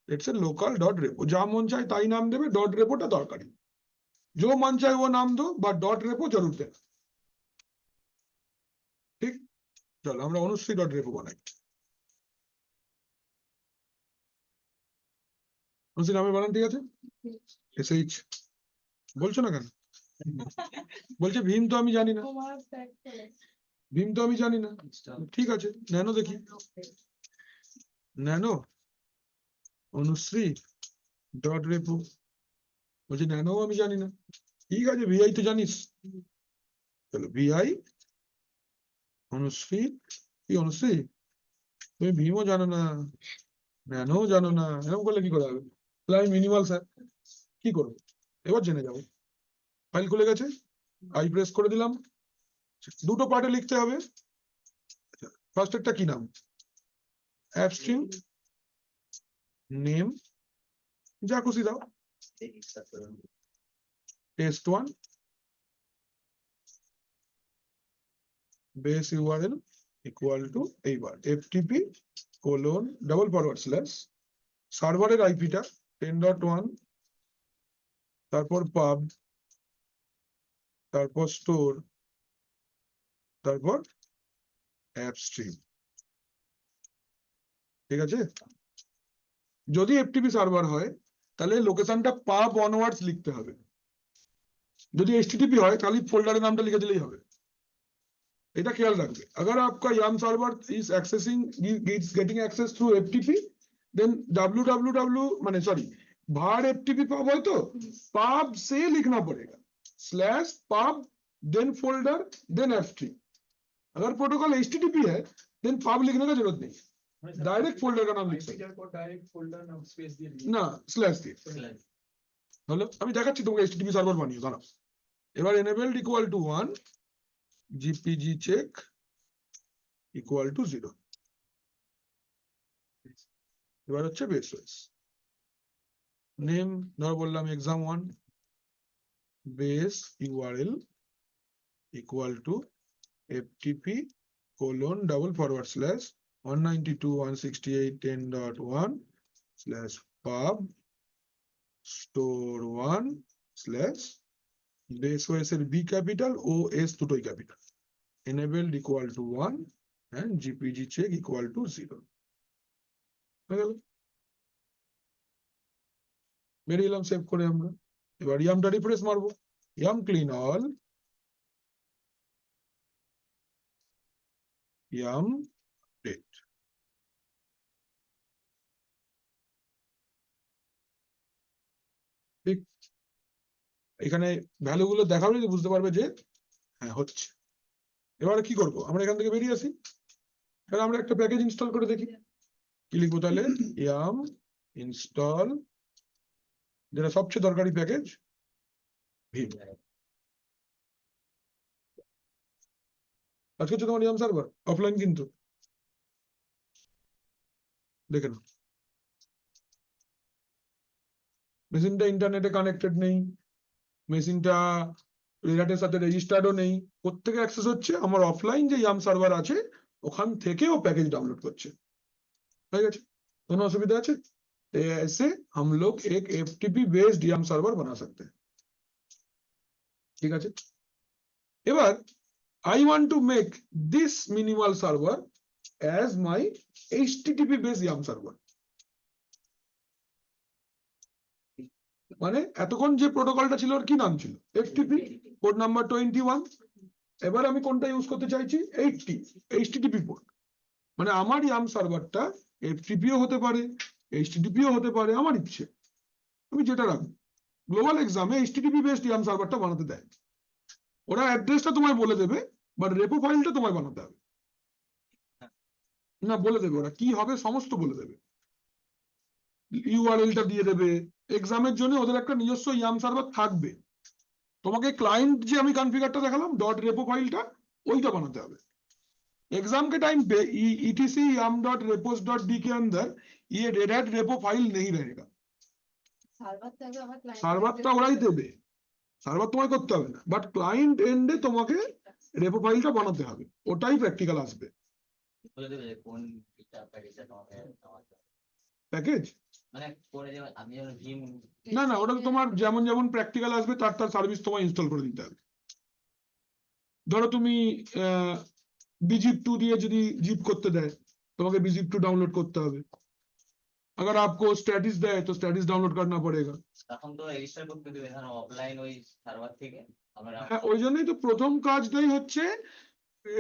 Speaker 1: इट्स ए local.repo जहां मन चाहे ताई नाम देवे .repo टा दरकारी जो मन चाहे वो नाम दो बट .repo जरूर देना ठीक चलो আমরা অনুশ্রী.repo বানাই অনুশ্রী নামে বানান ঠিক আছে এসএইচ বলছো না কেন বলছে ভীম তো আমি জানি না ভীম তো আমি জানি না ঠিক আছে ন্যানো দেখি ন্যানো অনুশ্রী .repo বলছে ন্যানো আমি জানি না ঠিক আছে ভিআই তো জানিস চলো ভিআই অনুশ্রী কি অনুশ্রী তুমি ভীমও জানো না ন্যানো জানো না এরকম করলে কি করে হবে তাহলে মিনিমাল স্যার কি করবো এবার জেনে যাবো ফাইল খুলে গেছে আই প্রেস করে দিলাম দুটো পার্টে লিখতে হবে ফার্স্ট একটা কি নাম অ্যাপস্ট্রিম নেম যা খুশি দাও test1 base url equal to এইবার ftp :// সার্ভারের আইপিটা 10.1 তারপর pub তারপর স্টোর তারপর অ্যাপস্ট্রিম ঠিক আছে যদি এফটিপি সার্ভার হয় তাহলে লোকেশনটা pub onwards লিখতে হবে যদি एचटीटीपी হয় তাহলে ফোল্ডারের নামটা লিখে দিলেই হবে এটা খেয়াল রাখবে अगर आपका YAML server is accessing is getting access through FTP then www माने सॉरी var FTP pub হয় তো pub से लिखना पड़ेगा /pub then folder then f3 अगर प्रोटोकॉल HTTP है then pub लिखने का जरूरत नहीं डायरेक्ट फोल्डर का नाम लिख सकते
Speaker 5: डायरेक्ट फोल्डर नाम स्पेस দিয়ে
Speaker 1: না স্ল্যাশ দিয়ে হলো আমি দেখাচ্ছি তোমাকে HTTP সার্ভার বানিয়ে দাঁড়াও এবার enabled equal to 1, GPG check equal to 0. এবার হচ্ছে বেস ওয়েস নেম, ধর বললাম exam1 base URL equal to ftp://192.168.10.1/pub store1/base OS এর B capital OS দুটোই capital, enabled equal to 1 and GPG check equal to 0. হয়ে গেল, বেরিয়ে এলাম সেভ করে আমরা। এবার ইয়ামটা রিফ্রেশ মারবো, yum clean all, yum update। ঠিক, এখানে ভ্যালু গুলো দেখাবে, যে বুঝতে পারবে যে হ্যাঁ হচ্ছে। এবারে কি করব, আমরা এখান থেকে বেরিয়ে আসি, এবার আমরা একটা প্যাকেজ ইনস্টল করে দেখি। কি লিখবো তাহলে, yum install, যেটা সবচেয়ে দরকারি প্যাকেজ vim। আজকে হচ্ছে তোমার yum সার্ভার অফলাইন, কিন্তু দেখে নাও মেশিনটা ইন্টারনেটে কানেক্টেড নেই, মেশিনটা রেডহাটের সাথে রেজিস্টার্ডও নেই, কোত্থেকে অ্যাক্সেস হচ্ছে, আমার অফলাইন যে ইয়াম সার্ভার আছে ওখান থেকে ও पैकेज डाउनलोड করছে। হয়ে গেছে, কোনো অসুবিধা আছে? ऐसे हम लोग एक FTP बेस्ड YAM सर्वर बना सकते हैं। ঠিক আছে, এবার I want to make this minimal server as my HTTP based YAM server। মানে এতক্ষণ যে প্রোটোকলটা ছিল ওর কি নাম ছিল, FTP, পোর্ট নাম্বার 21। এবার আমি কোনটা ইউজ করতে চাইছি, 80 HTTP পোর্ট। মানে আমার ইয়াম সার্ভারটা FTPও হতে পারে, HTTPও হতে পারে, আমার ইচ্ছে আমি যেটা রাখবো। গ্লোবাল এক্সামে HTTP বেসড ইয়াম সার্ভারটা বানাতে দেয়, ওরা অ্যাড্রেসটা তোমায় বলে দেবে, বাট রেপো ফাইলটা তোমায় বানাতে হবে না, বলে দেবে ওরা কি হবে, সমস্ত বলে দেবে, ইউআরএলটা দিয়ে দেবে। এক্সামের জন্য ওদের একটা নিজস্ব ইয়াম সার্ভার থাকবে, তোমাকে ক্লায়েন্ট যে আমি কনফিগারটা দেখালাম ডট রেপো ফাইলটা ওইটা বানাতে হবে। एग्जाम के टाइम पे etc yum.repos.d के अंदर ये रेड हैट रेपो फाइल नहीं रहेगा, সার্ভারটা ওরাই দেবে, সার্ভার তোমায় করতে হবে না, বাট ক্লায়েন্ট এন্ডে তোমাকে রেপো ফাইলটা বানাতে হবে, ওটাই প্র্যাকটিক্যাল আসবে।
Speaker 5: বলে দেবে যে কোন প্যাকেজটা তোমাকে
Speaker 1: প্যাকেজ
Speaker 5: মানে করে দেবে, আমি যেন ভীম
Speaker 1: না না, ওটা তো তোমার যেমন যেমন প্র্যাকটিক্যাল আসবে তার তার সার্ভিস তোমায় ইনস্টল করে দিতে হবে। ধরো তুমি bzip2 দিয়ে যদি জিপ করতে দেয়, তোমাকে bzip2 डाउनलोड করতে হবে। अगर आपको स्टैटिस दे तो स्टैटिस डाउनलोड करना पड़ेगा।
Speaker 5: তখন তো রেজিস্টার করতে দেবে, ধরো অফলাইন ওই সার্ভার থেকে আমরা
Speaker 1: হ্যাঁ, ওই জন্যই তো প্রথম কাজটাই হচ্ছে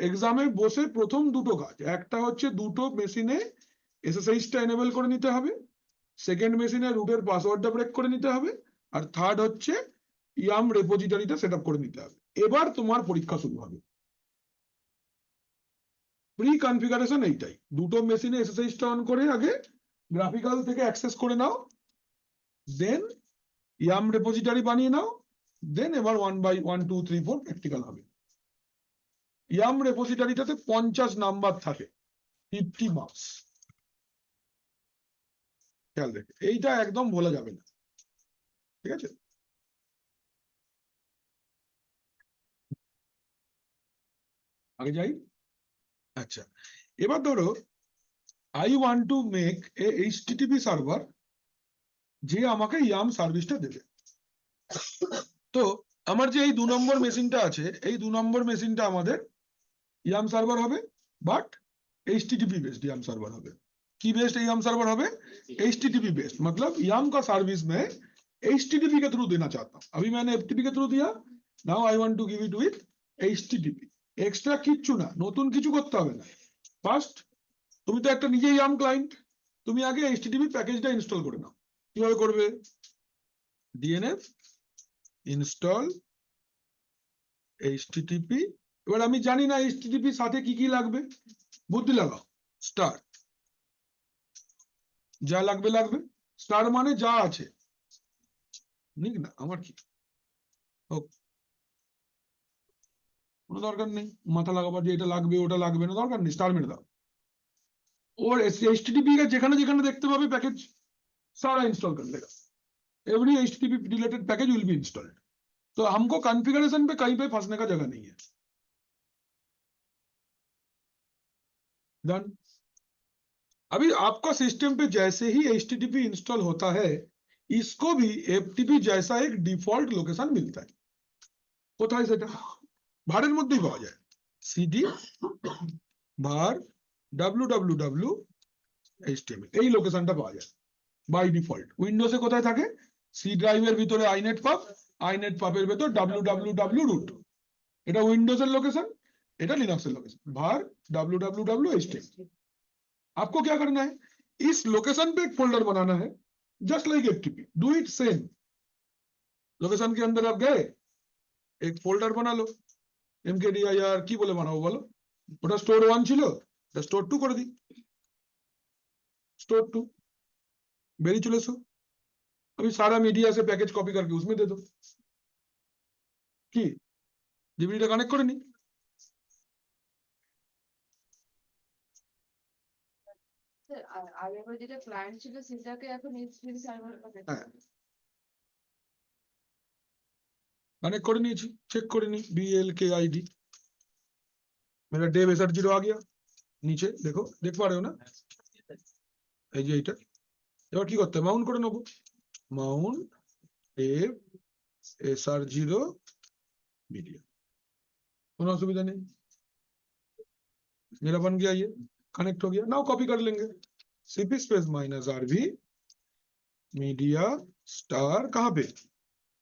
Speaker 1: এক্সামে বসে প্রথম দুটো কাজ, একটা হচ্ছে দুটো মেশিনে এসএসএইচটা এনেবল করে নিতে হবে, সেকেন্ড মেশিনে রুটের পাসওয়ার্ডটা ব্রেক করে নিতে হবে, আর থার্ড হচ্ছে ইয়াম রেপোজিটরিটা সেটআপ করে নিতে হবে। এবার তোমার পরীক্ষা শুরু হবে। প্রি কনফিগারেশন এইটাই, দুটো মেশিনে এসএসএইচটা অন করে আগে গ্রাফিক্যাল থেকে অ্যাক্সেস করে নাও, দেন ইয়াম রেপোজিটরি বানিয়ে নাও, দেন এবার 1 বাই 1 2 3 4 প্র্যাকটিক্যাল হবে। ইয়াম রেপোজিটরিটাতে 50 নাম্বার থাকে, 50 মার্কস, খেয়াল রেখে এইটা একদম ভোলা যাবে না, ঠিক আছে? আগে যাই। আচ্ছা, এবার ধরো I want to make a HTTP server যে আমাকে ইয়াম সার্ভিসটা দেবে। তো আমার যে এই 2 নম্বর মেশিনটা আছে, এই 2 নম্বর মেশিনটা আমাদের ইয়াম সার্ভার হবে, but HTTP based yam server হবে। की बेस्ड याम सर्वर হবে, HTTP बेस्ड, मतलब याम का सर्विस मैं HTTP के थ्रू देना चाहता हूं। अभी मैंने FTP के थ्रू दिया, now I want to give it with HTTP। Extra কিচ্ছু না, নতুন কিছু করতে হবে না। ফার্স্ট তুমি তো একটা নিজেই ইয়াম ক্লায়েন্ট, তুমি আগে HTTP প্যাকেজটা ইনস্টল করে নাও। কিভাবে করবে, DNF ইনস্টল HTTP। এবার আমি জানি না HTTP সাথে কি কি লাগবে, বুদ্ধি লাগাও, স্টার, যা লাগবে লাগবে, স্টার মানে যা আছে, ঠিক না? আমার কি কোনো দরকার নেই মাথা লাগাবার যে এটা লাগবে ওটা লাগবে না, দরকার নেই, স্টার মেরে দাও। ওর HTTP का যেখানে যেখানে দেখতে পাবে প্যাকেজ सारा इंस्टॉल कर लेगा। Every HTTP related package will be installed. तो हमको कॉन्फ़िगरेशन पे कहीं पे फंसने का जगह नहीं है। डन। अभी आपका सिस्टम पे जैसे ही HTTP इंस्टॉल होता है, इसको भी FTP जैसा एक डिफॉल्ट लोकेशन मिलता है। কোথায় সেটা? ভারের মধ্যেই পাওয়া যায়। CD var www HTML এই লোকেশনটা পাওয়া যায় বাই ডিফল্ট। উইন্ডোজে কোথায় থাকে? সি ড্রাইভের ভিতরে inet pub, inet pub এর ভিতর www root, এটা উইন্ডোজের লোকেশন, এটা লিনাক্সের लोकेशन, var www HTML। आपको क्या करना है? इस लोकेशन पे एक फोल्डर बनाना है, just like FTP, do it same. Location के अंदर आप गए, एक फोल्डर बना लो, mkdir কি বলে বানাবো বলো? ওটা স্টোর 1 ছিল, এটা স্টোর 2 করে দিই, स्टोर 2 बेरी चले सो। अभी सारा मीडिया से पैकेज कॉपी करके उसमें दे दो कि डीवीडी कनेक्ट করে নি।
Speaker 3: আগে যেটা ক্লায়েন্ট ছিল সেটাকে এখন HTTP সার্ভার করে
Speaker 1: হ্যাঁ कनेक्ट করে নিয়েছি, চেক করে নি BLKID, मेरा डेव SR0 आ गया नीचे, देखो देख पा रहे हो ना? এই যে এটা এবার কি করতে হবে? মাউন্ট করে নেবো, माउंट डेव SR0 मीडिया, কোনো অসুবিধা নেই। मेरा बन गया, ये कनेक्ट हो गया। नाउ कॉपी कर लेंगे, cp space -rv media star, कहाँ पे?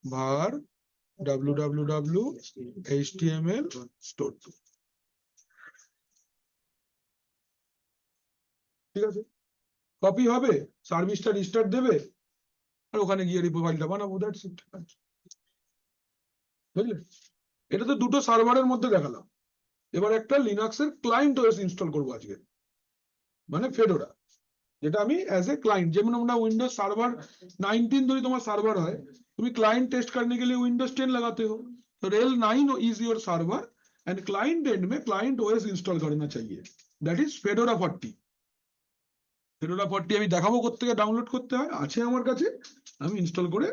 Speaker 1: var www html স্টোর 2, ঠিক আছে? কপি হবে, সার্ভিসটা রিস্টার্ট দেবে, আর ওখানে গিয়ে রিপো ফাইলটা বানাবো, দ্যাটস ইট। বুঝলে? এটা তো দুটো সার্ভারের মধ্যে দেখালাম। এবার একটা লিনাক্সের ক্লায়েন্ট ওএস ইনস্টল করবো আজকে, মানে ফেডোরা, যেটা আমি एज ए क्लाइंट, যেমন আমরা উইন্ডোজ সার্ভার 19 যদি তোমার সার্ভার হয়, তুমি क्लाइंट टेस्ट करने के लिए विंडोज 10 लगाते हो, तो rail 9 is your server and client and में क्लाइंट ओएस इंस्टॉल करना चाहिए, दैट इज फेडोरा 40। फेडोरा 40 আমি দেখাবো কোত্থেকে ডাউনলোড করতে হয়, আছে আমার কাছে, আমি ইনস্টল করে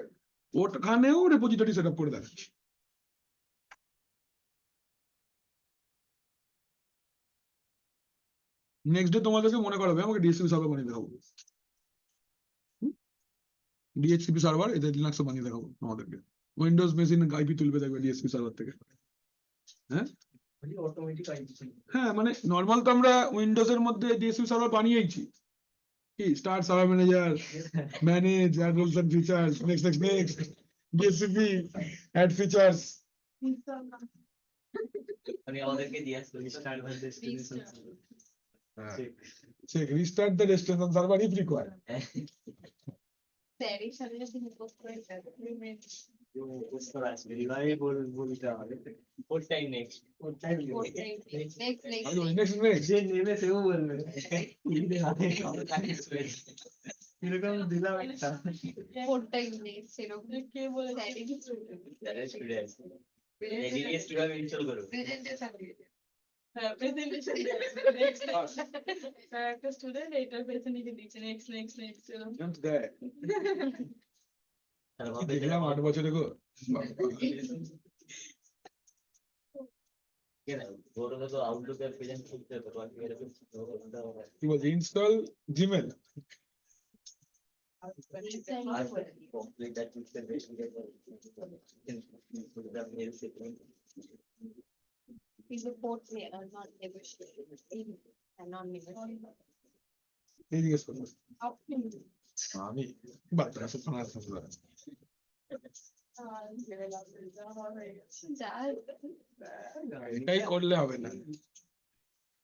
Speaker 1: ওখানেও রেপোজিটরি সেটআপ করে দেখাচ্ছি। নেক্সট ডে তোমাদেরকে মনে করাবে আমাকে DHCP সার্ভার বানিয়ে দেখাবো, DHCP সার্ভার এদের লিনাক্সে বানিয়ে দেখাবো আমাদেরকে। উইন্ডোজ মেশিন আইপি তুলবে, দেখবে DHCP সার্ভার থেকে। হ্যাঁ হ্যাঁ, মানে নর্মাল তো আমরা উইন্ডোজের মধ্যে DHCP সার্ভার বানিয়েইছি, কি start server manager, manage add roles and features, next next next, DHCP add features.
Speaker 5: মানে আমাদেরকে দিয়ে আসলো start version
Speaker 1: check restart the destination server if required.
Speaker 3: স্যারের সাথে যদি পোস্ট করে এগ্রিমেন্ট
Speaker 2: বলতে হবে
Speaker 5: four time next
Speaker 3: next
Speaker 1: next next
Speaker 2: যে নেবে সেও বলবে এরকম দিলাম একটা
Speaker 3: কোডটাই নেক্সট সেরকম
Speaker 4: কে বলে
Speaker 5: এডিএস কিভাবে ইনস্টল করব?
Speaker 3: প্রেজেন্টেশন
Speaker 4: হ্যাঁ প্রেজেন্টেশন একটা স্টুডেন্ট এটার পেছনে লিখে দিচ্ছে next next next
Speaker 1: just that
Speaker 5: তাহলে
Speaker 1: কি
Speaker 5: ভাবে
Speaker 1: দেখলাম 8 বছরে গো।
Speaker 5: কেন বড় তো আউটলুকের প্রেজেন্ট করতে হবে, বাকি এরকম
Speaker 1: কি বলছে? Install Gmail.
Speaker 5: Complete that picture বেশি
Speaker 3: কিন্তু port not negotiable non negotiable
Speaker 1: এই জিজ্ঞেস করবো আমি বাচ্চা সব শোনা আসছে
Speaker 3: যা
Speaker 1: এটাই করলে হবে না,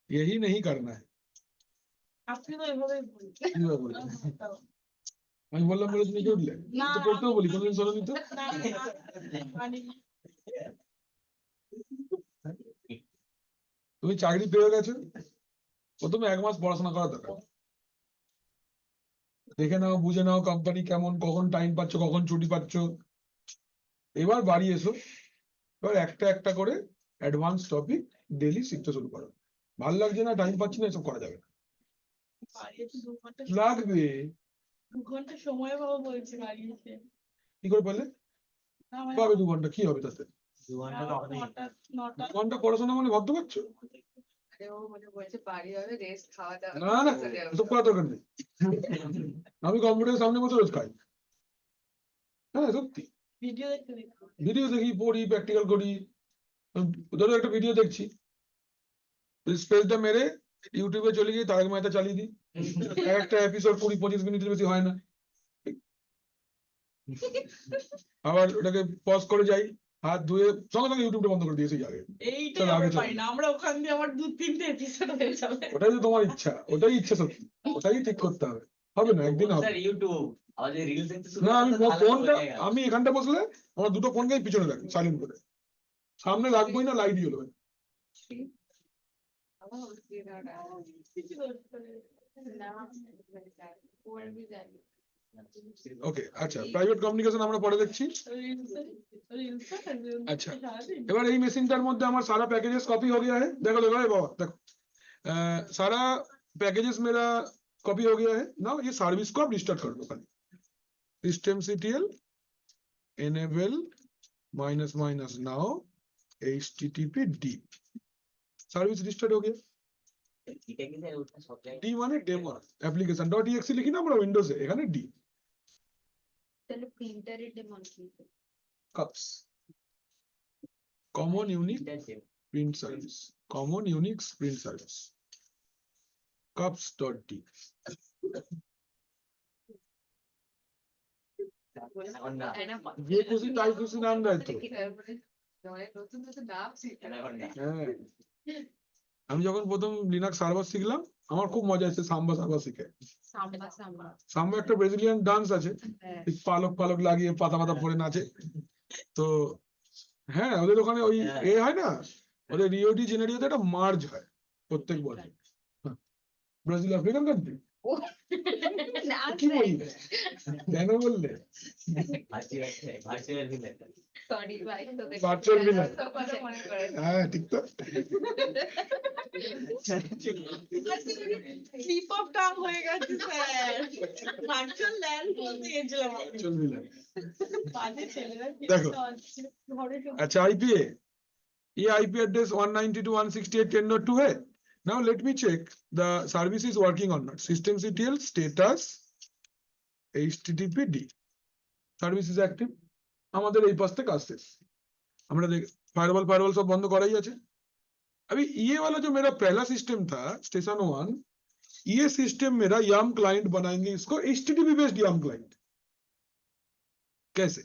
Speaker 1: यही नहीं करना है।
Speaker 4: আপনি তো এভাবে
Speaker 1: কিভাবে বলছো? আমি বললাম বলে তুমি কি উঠলে? তো করতেও বলি, কোনদিন শোনোনি তো। তুমি চাকরি পেয়ে গেছো, প্রথমে 1 মাস পড়াশোনা করা দরকার, দেখে নাও বুঝে নাও কোম্পানি কেমন, কখন টাইম পাচ্ছ, কখন ছুটি পাচ্ছ। এবার বাড়ি এসো, এবার একটা একটা করে অ্যাডভান্স টপিক ডেলি শিখতে শুরু করো। ভাল লাগছে না, টাইম পাচ্ছি না, এসব করা যাবে না।
Speaker 4: বাড়িতে 2 ঘন্টা
Speaker 1: লাগবে
Speaker 4: 2 ঘন্টা সময় পাবো বলছি বাড়িতে।
Speaker 1: কি করে পেলে?
Speaker 4: না, মানে
Speaker 1: পাবে 2 ঘন্টা, কি হবে তাতে?
Speaker 2: 2 ঘন্টা তো হবেই।
Speaker 4: 9টা
Speaker 1: 2 ঘন্টা পড়াশোনা মানে ভাবতে পারছো?
Speaker 3: আরে ও মানে বলছে বাড়ি হবে রেস্ট খাওয়া দাওয়া
Speaker 1: না না,
Speaker 3: চলে যাবে।
Speaker 1: এসব করা দরকার নেই। আমি কম্পিউটারের সামনে বসে রোজ খাই। হ্যাঁ সত্যি,
Speaker 4: ভিডিও দেখতে দেখতে।
Speaker 1: ভিডিও দেখি, পড়ি, প্র্যাকটিক্যাল করি। ধরো একটা ভিডিও দেখছি, স্পেসটা মেরে ইউটিউবে চলে গিয়ে তারক মেহতা চালিয়ে দিই। একটা এপিসোড 20-25 মিনিটের বেশি হয় না। আবার ওটাকে পজ করে যাই, হাত ধুয়ে সঙ্গে সঙ্গে ইউটিউবটা বন্ধ করে দিয়েছি আগে।
Speaker 4: এইটাই
Speaker 1: চলো,
Speaker 4: আমরা
Speaker 1: আগে চলো।
Speaker 4: পারি না, আমরা ওখান দিয়ে আমার 2-3টে এপিসোড হয়ে যাবে।
Speaker 1: ওটাই তো তোমার ইচ্ছা, ওটাই ইচ্ছা সত্যি, ওটাই ঠিক করতে হবে। হবে না, একদিন হবে।
Speaker 5: স্যার ইউটিউব আবার যদি রিলস দেখতে শুরু
Speaker 1: না,
Speaker 5: করেন
Speaker 1: আমি
Speaker 5: তো তাহলে
Speaker 1: ফোনটা,
Speaker 5: হয়ে গেল।
Speaker 1: আমি এখানটা বসলে আমার দুটো ফোনকে পিছনে রাখি সাইলেন্ট করে, সামনে রাখবোই না, লাইট জ্বলবে।
Speaker 3: আমার অসুবিধা
Speaker 4: কিছু করতে হবে।
Speaker 3: না ওর भी জানি
Speaker 1: ওকে, আচ্ছা, প্রাইভেট কমিউনিকেশন আমরা পরে দেখছি। अच्छा, এবার এই মেশিনটার মধ্যে আমার सारा पैकेजेस कॉपी हो गया है। देखो देखो ये बाबा देखो, सारा पैकेजेस मेरा कॉपी हो गया है। नाउ ये सर्विस को आप रिस्टार्ट कर दो खाली, systemctl enable -- now httpd, service restart हो गया।
Speaker 5: এটা কি স্যার ওটা সব জায়গায়
Speaker 1: d মানে ডেমো অ্যাপ্লিকেশন ডট exe লিখি না আমরা উইন্ডোজে, এখানে d
Speaker 3: তাহলে প্রিন্টারের ডেমন কি?
Speaker 1: cups common unique
Speaker 5: এটা আছে।
Speaker 1: print service, common unix print service, cups.d।
Speaker 5: এখন না
Speaker 1: যে খুশি তাই খুশি নাম দেয় তো।
Speaker 3: নতুন নতুন নাম শিখে
Speaker 5: এখন না
Speaker 1: হ্যাঁ, আমি যখন প্রথম লিনাক্স সার্ভার শিখলাম, আমার খুব মজা এসেছে সাম্বা সার্ভার শিখে।
Speaker 3: সাম্বা সাম্বা
Speaker 1: সাম্বা একটা ব্রাজিলিয়ান ডান্স আছে,
Speaker 3: হ্যাঁ
Speaker 1: এই পালক পালক লাগিয়ে পাতা পাতা পরে নাচে। তো হ্যাঁ, ওদের ওখানে ওই এ হয় না, ওদের রিও ডি জেনেরিওতে একটা মার্জ হয় প্রত্যেক বছর। ব্রাজিল আফ্রিকান কান্ট্রি, কি বললে, কেন বললে?
Speaker 5: ভার্চুয়াল ভিলেন
Speaker 3: সরি ভাই তো
Speaker 1: Virtual villain।
Speaker 3: কথা মনে করে
Speaker 1: হ্যাঁ ঠিক তো।
Speaker 4: স্লিপ অফ টাং হয়ে গেছে স্যার। ভার্চুয়াল ল্যান্ড বলতে গেছিলাম আমি।
Speaker 1: Virtual villain।
Speaker 4: বাজে ছেলেরা কি
Speaker 1: দেখো।
Speaker 4: হচ্ছে, ঘরে ঢুকে-
Speaker 1: अच्छा IPA, ये IP address 192.168.10.2 है। Now let me check the service is working or not. Systemctl status httpd, service is active। আমাদের এই পাশ থেকে আসছে, আমরা দেখ फायरवॉल सब बंद करा ही আছে। अभी ये वाला जो मेरा पहला सिस्टम था स्टेशन 1, ये सिस्टम मेरा YAM क्लाइंट बनाएंगे इसको HTTP बेस्ड YAM क्लाइंट। कैसे?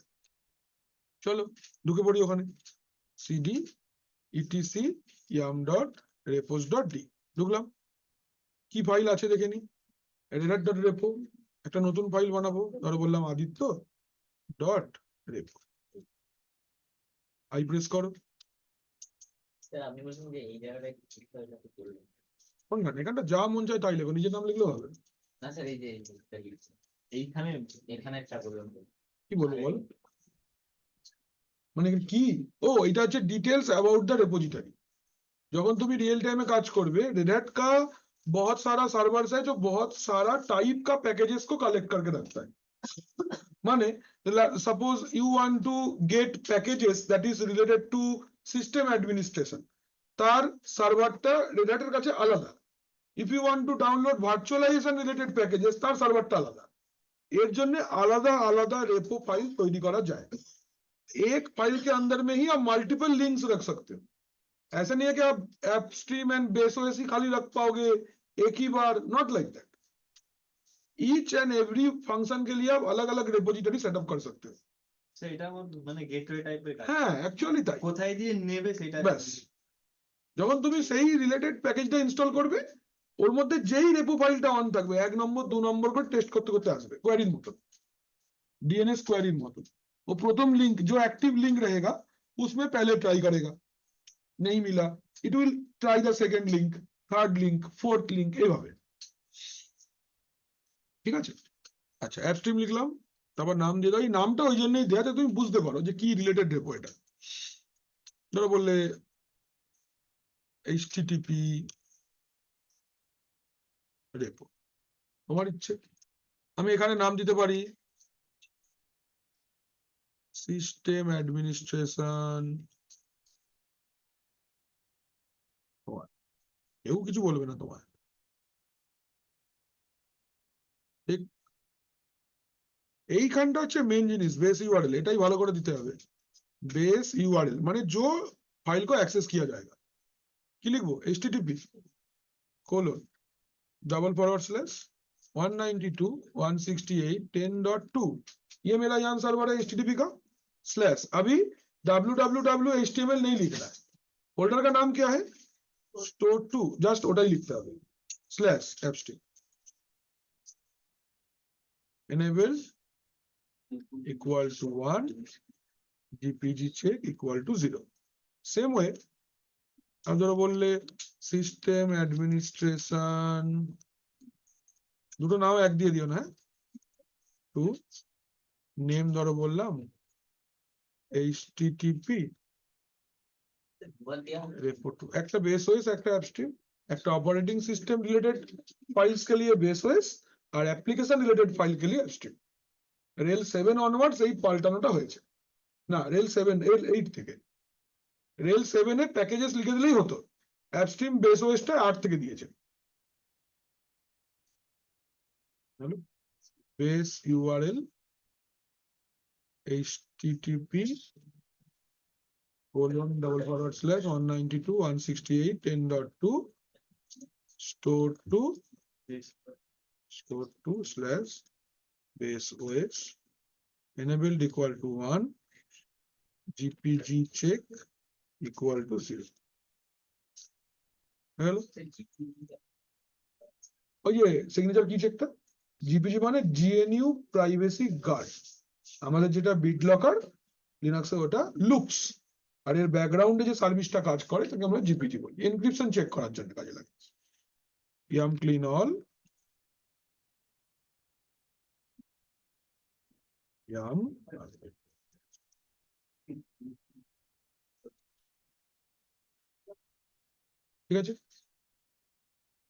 Speaker 1: चलो ढुके पड़ी ওখানে cd etc yam.repos.d ঢুকলাম। কি ফাইল আছে দেখে নি, repo, একটা নতুন ফাইল বানাবো, ধরো বললাম aditya.repo, আই প্রেস করো।
Speaker 5: স্যার আপনি বলছেন যে এই জায়গাটায় ঠিক করে এটা করবেন
Speaker 1: কোনখানে? এখানটা যা মন চায় তাই লেখো, নিজের নাম লিখলেও হবে।
Speaker 5: না স্যার এই যে এইটা লিখছে এইখানে এখানে একটা করবেন
Speaker 1: কি বলবো বল, মানে কি? ও এটা হচ্ছে डिटेल्स अबाउट द repository। যখন তুমি रियल टाइम में काज करबे, रेड हैट का बहुत सारा सर्वर्स है जो बहुत सारा टाइप का पैकेजेस को कलेक्ट करके रखता है। माने suppose you want to get packages that is related to system administration, तार সার্ভারটা রেড হ্যাটের কাছে আলাদা। If you want to download virtualisation related packages, তার সার্ভারটা আলাদা। এর জন্য আলাদা আলাদা রেপো ফাইল তৈরি করা যায়। एक फाइल के अंदर में ही आप मल्टीपल लिंक्स रख सकते हो। ऐसा नहीं है कि आप AppStream and base OS ही खाली रख पाओगे एक ही बार, not like that. Each and every function के लिए आप अलग अलग रेपोजिटरी सेटअप कर सकते हो।
Speaker 2: স্যার এটা আমার মানে গেটওয়ে টাইপের কাজ,
Speaker 1: হ্যাঁ অ্যাকচুয়ালি তাই।
Speaker 2: কোথায় দিয়ে নেবে সেটা
Speaker 1: ব্যাস, যখন তুমি সেই রিলেটেড প্যাকেজটা ইনস্টল করবে, ওর মধ্যে যেই রেপো ফাইলটা অন থাকবে 1 নম্বর 2 নম্বর করে টেস্ট করতে করতে আসবে, কোয়ারির মতো, डीएनएस क्वेरी मॉडल। वो प्रथम लिंक जो एक्टिव लिंक रहेगा उसमें पहले ट्राई करेगा, नहीं मिला it will try the second link, third link, fourth link, এইভাবে। ঠিক আছে? আচ্ছা অ্যাপ স্ট্রিম লিখলাম, তারপর নাম দিয়ে দাও। এই নামটা ওই জন্যই দেয়া যাতে তুমি বুঝতে পারো যে কি রিলেটেড রেপো এটা। ধরো বললে HTTP রেপো, তোমার ইচ্ছে। আমি এখানে নাম দিতে পারি সিস্টেম অ্যাডমিনিস্ট্রেশন, কেউ কিছু বলবে না তোমার, ঠিক। এইখানটা হচ্ছে মেন জিনিস, बेस URL, এটাই ভালো করে দিতে হবে। बेस URL মানে जो फाइल को एक्सेस किया जाएगा। কি লিখবো? HTTP :/192.168.10.2, ये मेरा यहाँ सर्वर है HTTP का। स्लैश, अभी www HTML नहीं लिख रहा है, फोल्डर का नाम क्या है? store2, जस्ट ওটাই লিখতে হবে। Slash AppStream enable equal to 1, GPG check equal to 0। Same way আমি ধরো বললে সিস্টেম অ্যাডমিনিস্ট্রেশন, দুটো নাম এক দিয়ে দিও না, টু নেম ধরো বললাম HTTP
Speaker 5: बोल दिया
Speaker 1: रेपो 2, একটা बेस OS একটা अपस्ट्रीम, একটা ऑपरेटिंग सिस्टम रिलेटेड फाइल्स के लिए बेस OS আর অ্যাপ্লিকেশন রিলেটেড ফাইল के लिए अपस्ट्रीम। রেল 7 অনওয়ার্ডস এই পাল্টানোটা হয়েছে, না রেল 7 8 থেকে। রেল 7 এ প্যাকেজেস লিখে দিলেই হতো, আপস্ট্রিম বেস ওএসটা 8 থেকে দিয়েছে। Hello, base URL HTTP :/192.168.10.2 store2 slash base OS enabled equal to 1, GPG check equal to 0। Hello, ওই যে সিগনেচার কি চেকটা, GPG মানে GNU প্রাইভেসি গার্ড, আমাদের যেটা বিট লকার লিনাক্সে ওটা লুকস, আর এর ব্যাকগ্রাউন্ডে যে সার্ভিসটা কাজ করে তাকে আমরা GPG বলি, এনক্রিপশন চেক করার জন্য কাজে লাগে। yum clean all yum, ঠিক আছে।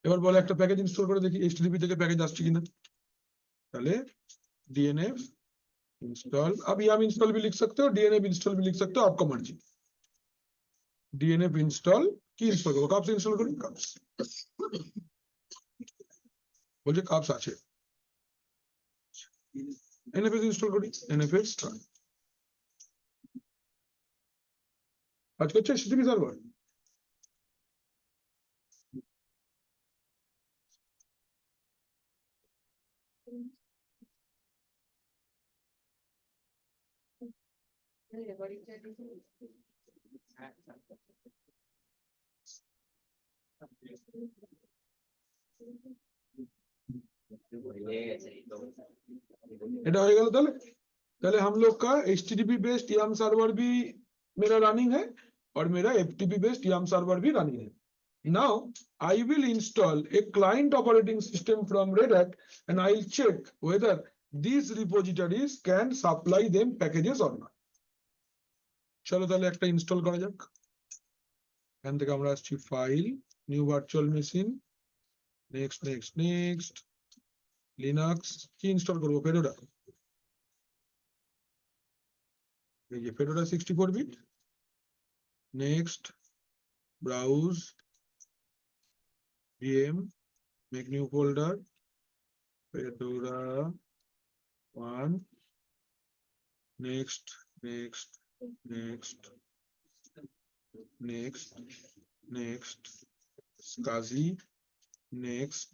Speaker 1: এবার বলে একটা প্যাকেজ ইনস্টল করে দেখি HTTP থেকে প্যাকেজ আসছে কিনা, তাহলে DNF इंस्टॉल, अब yum इंस्टॉल भी लिख सकते हो, DNF इंस्टॉल भी लिख सकते हो, आपका मर्जी। DNF इंस्टॉल কি ইনস্টল করবো, কাপস ইনস্টল করি, কাপস বলছে কাপস আছে, NFS ইনস্টল করি, NFS কাজ করছে HTTP সার্ভার। এটা হয়ে গেল, তাহলে তাহলে हम लोग का HTTP बेस्ड yum सर्वर भी मेरा रनिंग है और मेरा FTP बेस्ड yum सर्वर भी रनिंग है। Now I will install a client operating system from Red Hat and I'll check whether these repositories can supply them packages or not। চলো তাহলে একটা ইনস্টল করা যাক। এখান থেকে আমরা আসছি file, new virtual machine, next next next, Linux কি ইনস্টল করবো, ফেডোরা, এই যে Fedora 64 bit, next browse VM, make new folder, Fedora 1, next next next next next SCSI, next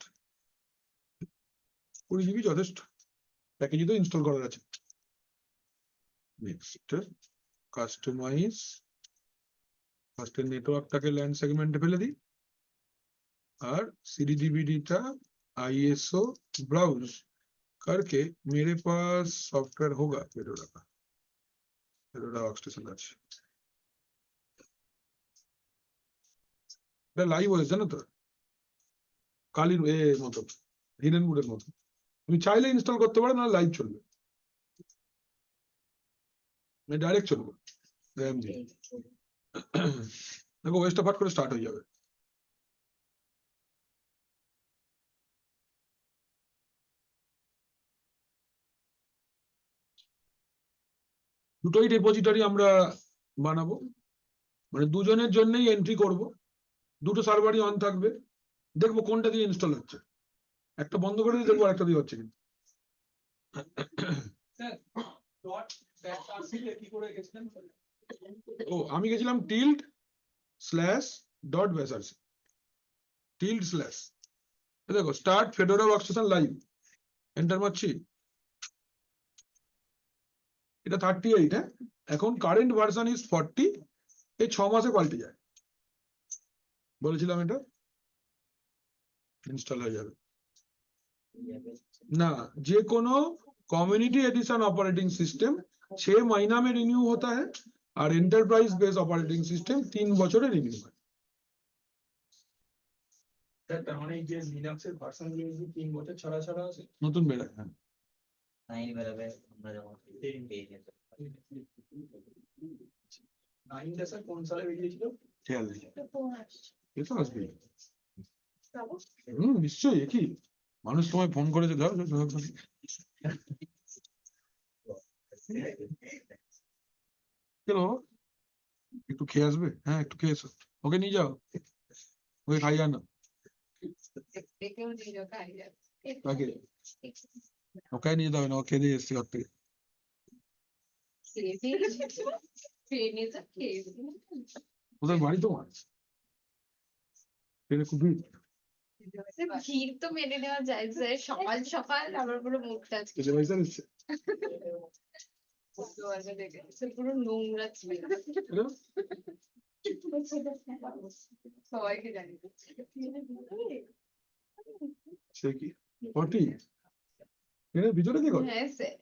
Speaker 1: 20 GB যথেষ্ট, প্যাকেজ তো ইনস্টল করার আছে। নেক্সট কাস্টমাইজ, ফার্স্ট নেটওয়ার্কটাকে ল্যান্ড সেগমেন্টে ফেলে দিই, और CD/DVD था ISO ब्राउज करके मेरे पास सॉफ्टवेयर होगा फेडोरा का, फेडोरा वर्कस्टेशन আছে, এটা লাইভ হয়েছে জানো তো, কালির মতো, হিডেন বুটের মতো, তুমি চাইলে ইনস্টল করতে পারো, না লাইভ চলবে, ডাইরেক্ট চলবে র্যাম দিয়ে, দেখো ওয়েস্টটা ফাট করে স্টার্ট হয়ে যাবে। দুটোই রেপোজিটরি আমরা বানাবো, মানে দুজনের জন্যই এন্ট্রি করব, দুটো সার্ভারই অন থাকবে, দেখবো কোনটা দিয়ে ইনস্টল হচ্ছে, একটা বন্ধ করে দিয়ে দেখবো একটা দিয়ে হচ্ছে কিনা। ও আমি গেছিলাম টিল্ড স্ল্যাশ ডট বেসার্স, টিল্ড স্ল্যাশ, দেখো start Fedora workstation live, enter মারছি, এটা 38, হ্যাঁ এখন কারেন্ট ভার্সন ইজ 40, এই 6 মাসে পাল্টে যায়, বলেছিলাম এটা ইনস্টল হয়ে যাবে। ना जे कोनो कम्युनिटी एडिशन ऑपरेटिंग सिस्टम 6 महीना में रिन्यू होता है और एंटरप्राइज बेस ऑपरेटिंग सिस्टम 3 বছরে रिन्यू হয়। তার মানে যে লিনাক্সের ভার্সন গুলো 3 বছর ছাড়া ছাড়া আছে, নতুন বেরোয়। হ্যাঁ
Speaker 5: 9 বেরোবে আমরা যখন পেয়ে যেত।
Speaker 1: 9 টা স্যার কোন সালে বেরিয়েছিল? খেয়াল নেই, এটা আসবে। নিশ্চয়ই কি মানুষ তোমায় ফোন করেছে, ধর চলো একটু খেয়ে আসবে, হ্যাঁ একটু খেয়ে এসো, ওকে নিয়ে যাও, ওকে খাইয়ে আনো,
Speaker 3: একেও নিয়ে যাও খাইয়ে।
Speaker 1: ওকে ওকে নিয়ে যাবে না, ও খেয়ে দিয়ে এসছি ঘর থেকে।
Speaker 3: খেয়ে নিয়ে যা, খেয়ে নিয়ে যা।
Speaker 1: ওদের বাড়ি তোমার ট্রেনে খুব ভিড়,
Speaker 3: ভিড় তো মেনে নেওয়া যায় স্যার, সকাল সকাল আমার পুরো মুখটা আজকে
Speaker 1: এসে পয়সা নিচ্ছে।
Speaker 3: পুরো নোংরা ছিল, সবাইকে জানি
Speaker 1: সে কি 40 ট্রেনের ভিতরে কি করে?
Speaker 3: হ্যাঁ স্যার।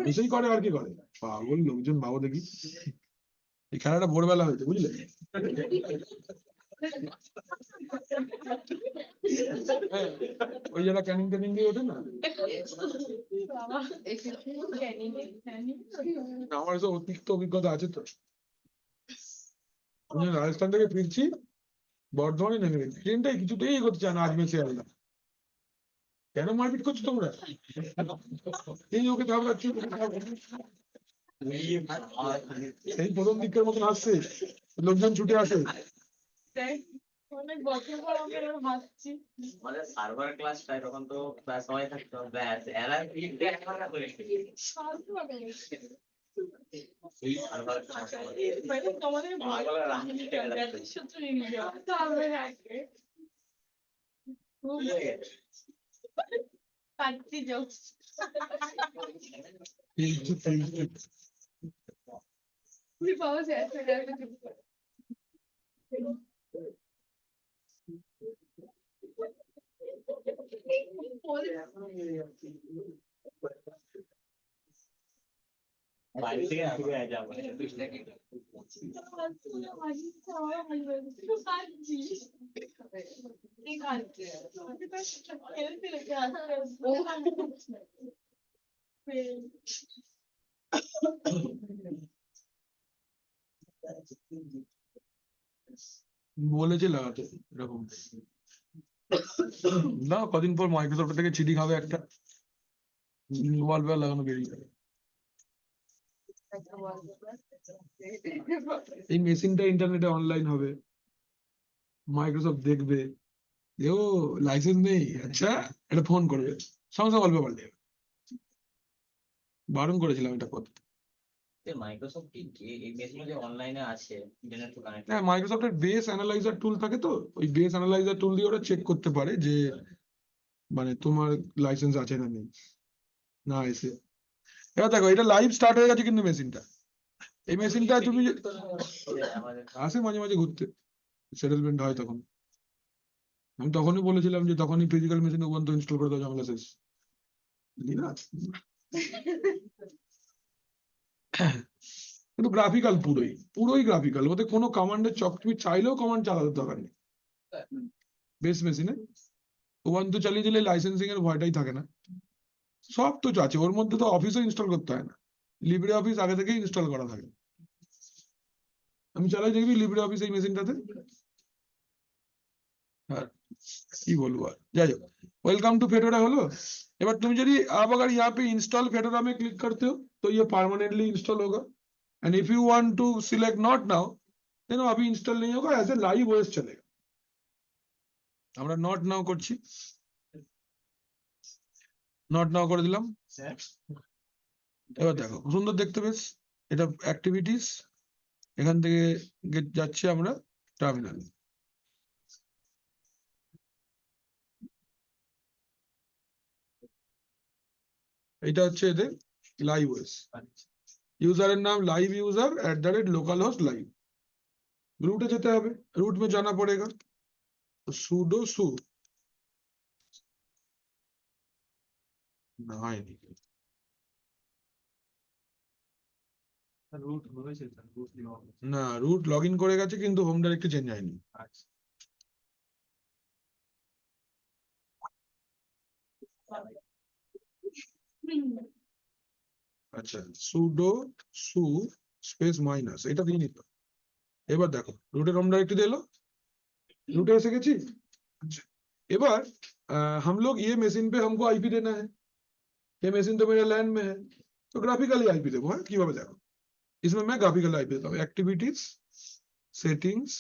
Speaker 1: এসেই করে আর কি করে, পাগল লোকজন, ভাবো দেখি এই খেলাটা ভোরবেলা হয়েছে বুঝলে, ওই যারা ক্যানিং ট্যানিং দিয়ে ওঠে না, আমার সব অতিরিক্ত অভিজ্ঞতা আছে তো। আমি রাজস্থান থেকে ফিরছি, বর্ধমানে নেমে গেছি, ট্রেনটাই কিছুতেই এগোতে চায় না, আজমের শিয়ালদা। কেন মারপিট করছো তোমরা? এই ওকে ঘাবড়াচ্ছি, সেই প্রথম দিকের মতন আসছে, লোকজন ছুটে আসে।
Speaker 4: অনেক বছর পর আমি এরকম হাসছি।
Speaker 5: আমাদের সার্ভার ক্লাসটায় তখন তো প্রায় সবাই থাকতো, ব্যাস এরা এই সার্ভার ক্লাস
Speaker 4: মানে তোমাদের পাচ্ছি যোগ
Speaker 3: পাওয়া যায়
Speaker 5: বাড়ি থেকে আসবে যাবো
Speaker 1: বলেছে লাগাতে এরকম না, কদিন পর মাইক্রোসফট থেকে চিঠি খাবে একটা, ওয়ালপেপার লাগানো বেরিয়ে যাবে। এই মেশিনটা ইন্টারনেটে অনলাইন হবে, মাইক্রোসফট দেখবে ও লাইসেন্স নেই, আচ্ছা এটা ফোন করবে, সঙ্গে সঙ্গে ওয়ালপেপার দেবে। বারণ করেছিলাম এটা করতে।
Speaker 5: মাইক্রোসফট কি এই মেশিন যে অনলাইনে আছে ইন্টারনেট টু কানেক্ট,
Speaker 1: হ্যাঁ মাইক্রোসফটের বেস অ্যানালাইজার টুল থাকে, তো ওই বেস অ্যানালাইজার টুল দিয়ে ওরা চেক করতে পারে যে মানে তোমার লাইসেন্স আছে না নেই, না এসে। এবার দেখো এটা লাইভ স্টার্ট হয়ে গেছে কিন্তু মেশিনটা, এই মেশিনটা তুমি আসে মাঝে মাঝে ঘুরতে, সেটেলমেন্ট হয় তখন। আমি তখনই বলেছিলাম যে তখনই ফিজিক্যাল মেশিন উবুন্টু ইনস্টল করে দাও, ঝামেলা শেষ। কিন্তু গ্রাফিক্যাল পুরোই পুরোই গ্রাফিক্যাল, ওতে কোনো কমান্ডের চক, তুমি চাইলেও কমান্ড চালাতে দরকার নেই বেস মেশিনে। উবুন্টু চালিয়ে দিলে লাইসেন্সিং এর ভয়টাই থাকে না, সব তো আছে ওর মধ্যে, তো অফিসও ইনস্টল করতে হয় না, লিব্রে অফিস আগে থেকেই ইনস্টল করা থাকে। আমি চালাই দেখবি লিব্রে অফিস এই মেশিনটাতে। হ্যাঁ কি বলবো আর, যাই হোক वेलकम टू फेडोरा হলো। এবার তুমি যদি आप अगर यहाँ पे इंस्टॉल फेडोरा में क्लिक करते हो तो ये परमानेंटली इंस्टॉल होगा। And if you want to select not now then अभी इंस्टॉल नहीं होगा, एज ए लाइव ओएस चलेगा। আমরা নট নাও করছি, নট নাও করে দিলাম। এবার দেখো সুন্দর দেখতে বেশ, এটা অ্যাক্টিভিটিস, এখান থেকে যাচ্ছি আমরা টার্মিনালে। এটা হচ্ছে এদের লাইভ ওএস, यूजर नाम लाइव यूजर @localhost लाइव। रूटे जेते হবে, रूट में जाना पड़ेगा, तो sudo su
Speaker 2: রুট হয়েছে স্যার, রুট
Speaker 1: না रूट লগ ইন করে গেছে কিন্তু হোম ডাইরেক্টরি চেঞ্জ হয়নি।
Speaker 2: আচ্ছা
Speaker 1: আচ্ছা sudo su স্পেস মাইনাস এটা দিয়ে নিতে। এবার দেখো রুটের হোম ডাইরেক্টরি এলো, रूटे एसे गेছি। अच्छा এবার हम लोग ये मशीन पे हमको आईपी देना है, ये मशीन तो मेरे लैंड में है, तो ग्राफिकली आईपी देबो। হ্যাঁ কিভাবে দেখো, इसमें मैं ग्राफिकल आईपी देता हूँ, एक्टिविटीज सेटिंग्स,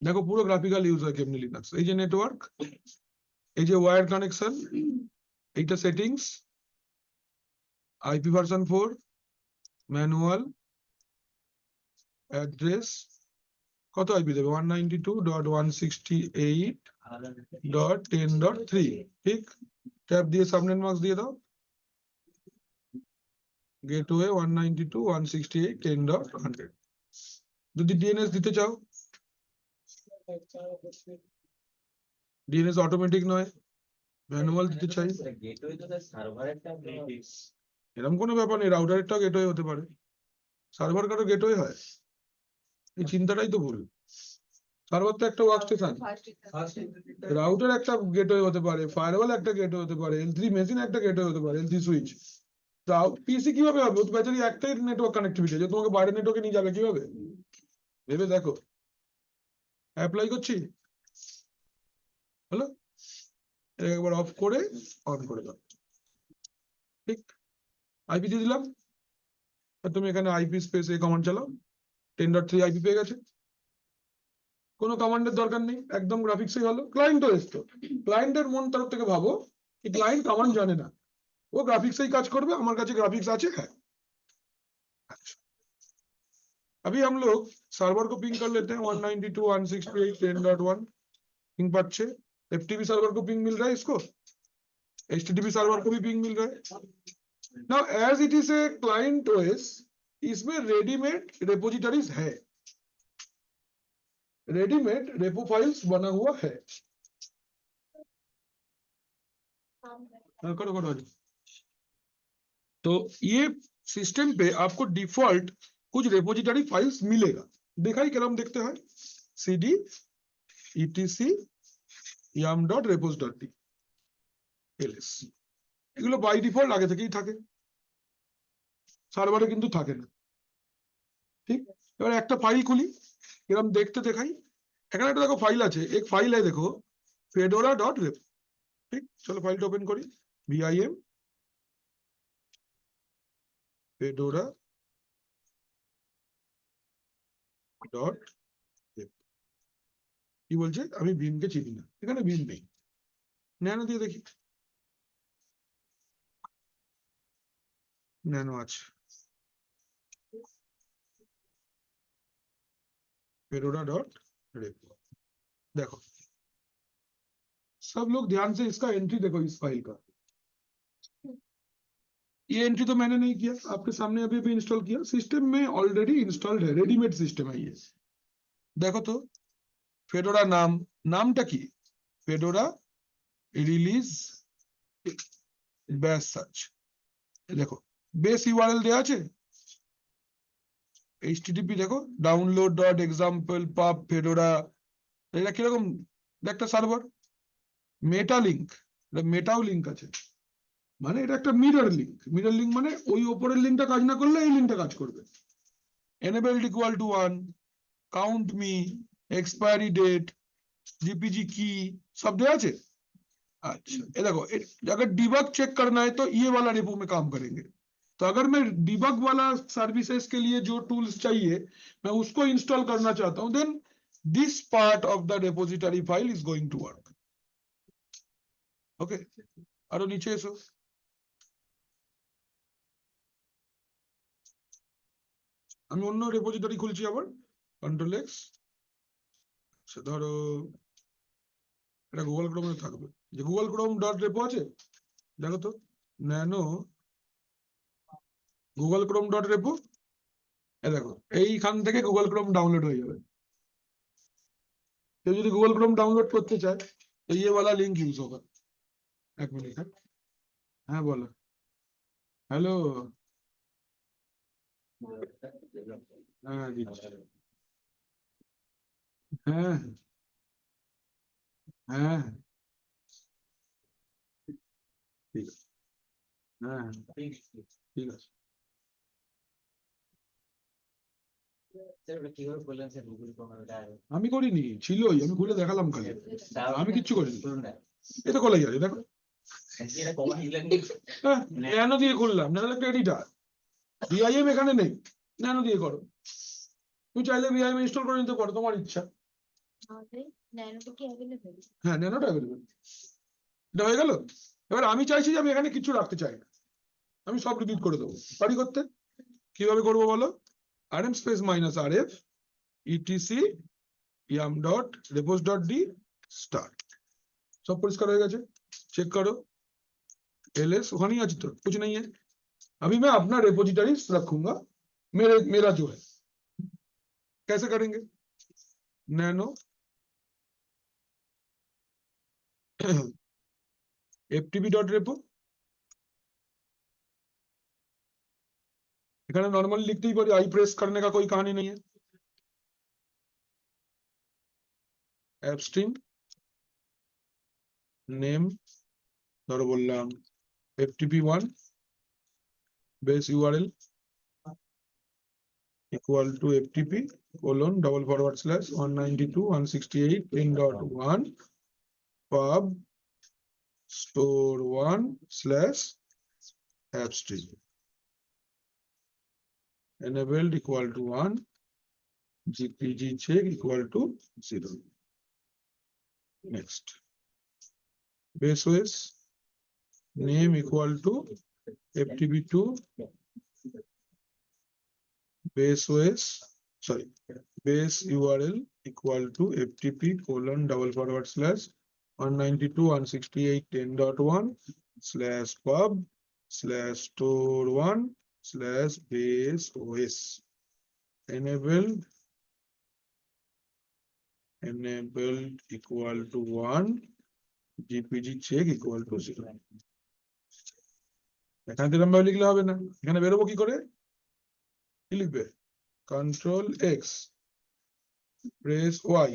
Speaker 1: देखो পুরো গ্রাফিক্যাল ইউজ হয় কেমনি লিনাক্স। এই যে নেটওয়ার্ক, এই যে ওয়্যার কানেকশন, এইটা settings, IP version 4, manual address, কত আইপি দেবে 192.168.10.3, ঠিক। ট্যাব দিয়ে সাবনেট মাস্ক দিয়ে দাও, গেটওয়ে 192.168.10.100। যদি ডিএনএস দিতে চাও, ডিএনএস অটোমেটিক নয়, ম্যানুয়াল দিতে চাই,
Speaker 5: গেটওয়ে তো সার্ভারেরটা
Speaker 1: এরকম কোনো ব্যাপার নেই, রাউটারেরটাও গেটওয়ে হতে পারে, সার্ভার কারো গেটওয়ে হয়, এই চিন্তাটাই তো ভুল। সার্ভার তো একটা ওয়ার্কস্টেশন, রাউটার একটা গেটওয়ে হতে পারে, ফায়ারওয়াল একটা গেটওয়ে হতে পারে, L3 মেশিন একটা গেটওয়ে হতে পারে, L3 সুইচ। পিসি কিভাবে হবে, ও তো বেচারি একটাই নেটওয়ার্ক কানেক্টিভিটি, যে তোমাকে বাইরে নেটওয়ার্কে নিয়ে যাবে কিভাবে, ভেবে দেখো। অ্যাপ্লাই করছি, হলো, একবার অফ করে অন করে দাও, ঠিক। আইপি দিয়ে দিলাম, আর তুমি এখানে আইপি স্পেস এই কমান্ড চালাও, 10.3 আইপি পেয়ে গেছে, কোনো কমান্ডের দরকার নেই, একদম গ্রাফিক্সই হলো। ক্লায়েন্টও এসতো, ক্লায়েন্টের মন তরফ থেকে ভাবো এই ক্লায়েন্ট কমান্ড জানে না, ও গ্রাফিক্সেই কাজ করবে, আমার কাছে ग्राफिक्स আছে। है अच्छा अभी हम लोग सर्वर को पिंग कर लेते हैं 192.168.10.1 पिंग पाচ্ছে, एफटीपी सर्वर को पिंग मिल रहा है, इसको एचटीटीपी सर्वर को भी पिंग मिल रहा है। Now as it is a client OS, इसमें रेडीमेड रेपोजिटरीज है, रेडीमेड रेपो फाइल्स बना हुआ है। करो करो। तो ये सिस्टम पे आपको डिफॉल्ट कुछ रेपोजिटरी फाइल्स मिलेगा, देखा ही कलम देखते हैं cd etc yum.repos.d ls, এগুলো বাই ডিফল্ট আগে থেকেই থাকে, সার্ভারে কিন্তু থাকে না, ঠিক। এবার একটা ফাইল খুলি, এরকম দেখতে দেখাই, এখানে একটা দেখো ফাইল আছে, এক ফাইল है देखो fedora.rep, ঠিক। চলো ফাইলটা ওপেন করি, vim fedora ডট কি বলছে, আমি ভীমকে চিনি না, এখানে ভীম নেই, ন্যানো দিয়ে দেখি, ন্যানো আছে, fedora.rep, देखो सब लोग ध्यान से इसका एंट्री देखो, इस फाइल का, ये एंट्री तो मैंने नहीं किया, आपके सामने अभी भी इंस्टॉल किया, सिस्टम में ऑलरेडी इंस्टॉल्ड है, रेडीमेड सिस्टम है ये। देखो तो फेडोरा नामটা কি, फेडोरा रिलीज बैश सर्च, देखो बेस यूआरएल দেয়া আছে, http দেখো download.example.pub fedora, এটা কিরকম একটা সার্ভার, মেটা লিংক, এটা মেটাও লিংক আছে, মানে এটা একটা মিরর লিংক, মিরর লিংক মানে ওই উপরের লিংকটা কাজ না করলে এই লিংকটা কাজ করবে। enabled equal to 1, count me, expiry date, gpg key सब दिया আছে। अच्छा ये देखो, अगर डिबग चेक करना है तो ये वाला रेपो में काम करेंगे, तो अगर मैं डिबग वाला सर्विसेज के लिए जो टूल्स चाहिए मैं उसको इंस्टॉल करना चाहता हूं, then this part of the repository file is going to work. Okay, আরো নিচে এসো। আমি অন্য রেপোজিটরি খুলছি আবার, কন্ট্রোল এক্স। ধরো এটা গুগল ক্রোমে থাকবে, যে গুগল ক্রোম ডট রেপো আছে, দেখো তো nano Google Chrome dot repo, দেখো এইখান থেকে গুগল ক্রোম ডাউনলোড হয়ে যাবে। কেউ যদি গুগল ক্রোম ডাউনলোড করতে চায় তো ये वाला लिंक यूज होगा। एक मिनट, হ্যাঁ বলো। হ্যালো, হ্যাঁ দিচ্ছি। হ্যাঁ হ্যাঁ ঠিক আছে, হ্যাঁ ঠিক আছে।
Speaker 5: স্যার ওটা কিভাবে করলেন স্যার গুগল ক্রোম ওটা?
Speaker 1: আমি করিনি, ছিলই, আমি খুলে দেখালাম খালি, আমি কিচ্ছু করিনি।
Speaker 5: করুন না।
Speaker 1: এটা খোলা যায় দেখো,
Speaker 5: এটা কখন দিলেন?
Speaker 1: হ্যাঁ ন্যানো দিয়ে খুললাম, ন্যানো একটা এডিটার, ভিআইএম এখানে নেই, ন্যানো দিয়ে করো। তুমি চাইলে ভিআইএম ইনস্টল করে নিতে পারো, তোমার ইচ্ছা।
Speaker 3: আমাদের ন্যানোটা কি অ্যাভেলেবল?
Speaker 1: হ্যাঁ ন্যানোটা অ্যাভেলেবল। এটা হয়ে গেল। এবার আমি চাইছি যে আমি এখানে কিছু রাখতে চাই না, আমি সব ডিলিট করে দেবো। পারি করতে? কিভাবে করবো বলো? rm space minus rf etc yum dot repos dot d start। सब परिष्कार हो गया, चेक करो ls वहां नहीं आज तो कुछ नहीं है। अभी मैं अपना रेपोजिटरी रखूंगा, मेरा जो है। कैसे करेंगे? नैनो ftp डॉट रेपो, এখানে নরমালি লিখতেই পারি, आई प्रेस करने का कोई कहानी नहीं है। ऐप स्ट्रीम नेम ধরো বললাম ftp1 base url equal to ftp colon //192.168.10.1 pub store1 / appstream enabled equal to 1 gpg check equal to 0। next base OS name equal to ftp2 base OS sorry base URL equal to ftp colon //192.168.10.1 / pub / store1 / base OS enabled equal to 1 gpg check equal to 0। এখানে দিলাম ভাবে লিখলে হবে না, এখানে বেরোবো কি করে? কি লিখবে? Control X press Y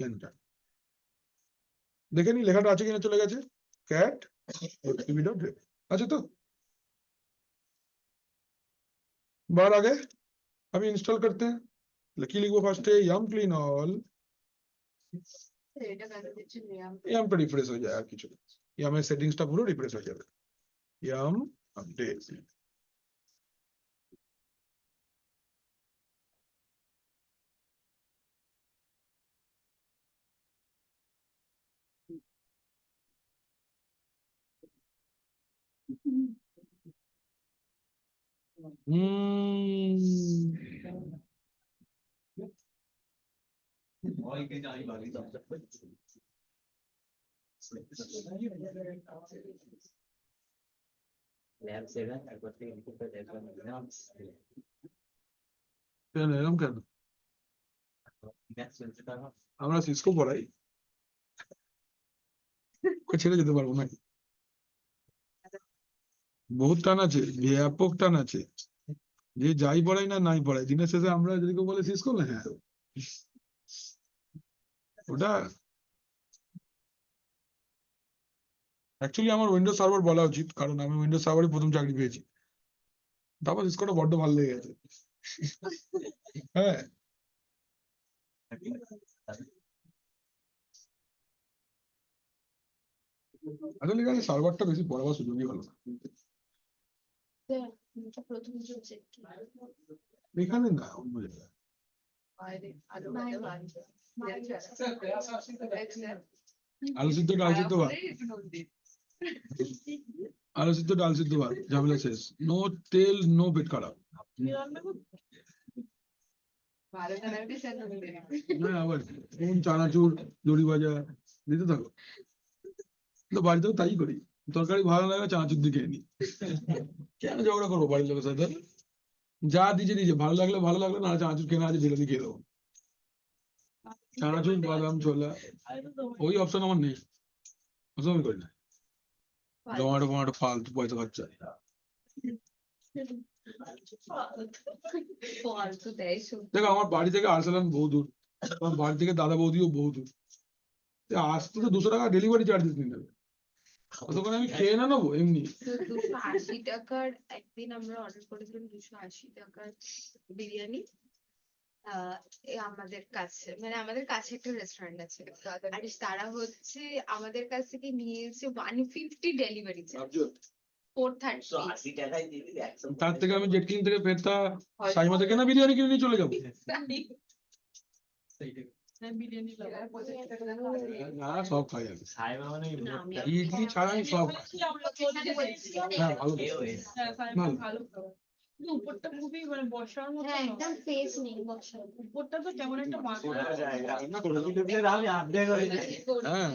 Speaker 1: enter. দেখে নি লেখাটা আছে কিনা, চলে গেছে। ক্যাট ftp ডট রেপ আছে তো। बार आगे अभी इंस्टॉल करते हैं। की लिखो फर्स्ट है yum clean all,
Speaker 3: এটা কেন দিচ্ছেন র্যাম?
Speaker 1: yum पे रिफ्रेश हो जाएगा কিছু, yum এর সেটিংসটা পুরো রিফ্রেশ হয়ে যাবে। yum अपडेट
Speaker 5: ল্যাব 7 তারপর থেকে ইনপুট করে দেখলাম
Speaker 1: কেন এরকম কেন?
Speaker 5: ম্যাথ চলছে তো এখন।
Speaker 1: আমরা সিসকো পড়াই, ওকে ছেড়ে যেতে পারবো না। বহুত টান আছে, ব্যাপক টান আছে, যে যাই পড়াই না নাই পড়াই দিনের শেষে আমরা যদি কেউ বলে সিসকো না, হ্যাঁ ওটা অ্যাকচুয়ালি আমার উইন্ডোজ সার্ভার বলা উচিত, কারণ আমি উইন্ডোজ সার্ভারে প্রথম চাকরি পেয়েছি। তারপর সিসকোটা বড্ড ভালো লেগে গেছে। হ্যাঁ আসলে এখানে সার্ভারটা বেশি পড়াবার সুযোগই হলো না।
Speaker 3: প্রথম চলছে কি
Speaker 1: এখানে না অন্য জায়গায়
Speaker 3: বাইরে আলো
Speaker 4: বাইরে।
Speaker 1: আলু সিদ্ধ ডাল সিদ্ধ ভাত আলু সিদ্ধ ডাল সিদ্ধ ভাত ঝামেলা শেষ নো তেল নো পেট খারাপ
Speaker 4: কি রান্না করছো?
Speaker 3: ভালো খারাপই
Speaker 1: না আবার কোন চানাচুর দড়ি ভাজা দিতে থাকো তো বাড়িতেও তাই করি তরকারি ভালো লাগে চানাচুর দিয়ে খেয়ে নি কেন ঝগড়া করবো বাড়ির লোকের সাথে যা দিয়েছে দিয়েছে ভালো লাগলে না চানাচুর খেয়ে না আছে বিরিয়ানি খেয়ে দেবো চানাচুর বাদাম ছোলা
Speaker 4: আরে তো তোমার
Speaker 1: ওই অপশন আমার নেই ওসব আমি করি না জমাটো ফমাটো ফালতু পয়সা খরচা
Speaker 3: ফালতু দেয় শুধু
Speaker 1: দেখো আমার বাড়ি থেকে আর্সেলান বহু দূর আমার বাড়ি থেকে দাদা বৌদিও বহু দূর আসতে তো 200 টাকা ডেলিভারি চার্জেস নিয়ে নেবে ততক্ষণ আমি খেয়ে না নেবো এমনি
Speaker 3: 280 টাকার একদিন আমরা অর্ডার করেছিলাম 280 টাকার বিরিয়ানি আমাদের কাছে মানে আমাদের কাছে একটা রেস্টুরেন্ট আছে আর তারা হচ্ছে আমাদের কাছ থেকে নিয়েছে 150 ডেলিভারি চার্জ 430
Speaker 5: 80 টাকায় দিবি
Speaker 1: তার থেকে আমি জেটকিং থেকে ফেরতা সাইমা থেকে না বিরিয়ানি কিনে নিয়ে চলে যাবো
Speaker 4: বিরিয়ানি
Speaker 1: না সব খাই আমি
Speaker 2: সাইমা মানে
Speaker 3: না, আমি
Speaker 1: ইডলি ছাড়া আমি সব খাই হ্যাঁ ভালো
Speaker 4: ভালো খাবার। কিন্তু উপরটা খুবই মানে বসার মতো
Speaker 3: হ্যাঁ
Speaker 4: না।
Speaker 3: একদম ফেস নেই বসার
Speaker 4: উপরটা তো কেমন একটা মাখা
Speaker 2: আমি আর্ধেক হয়ে যাই
Speaker 1: হ্যাঁ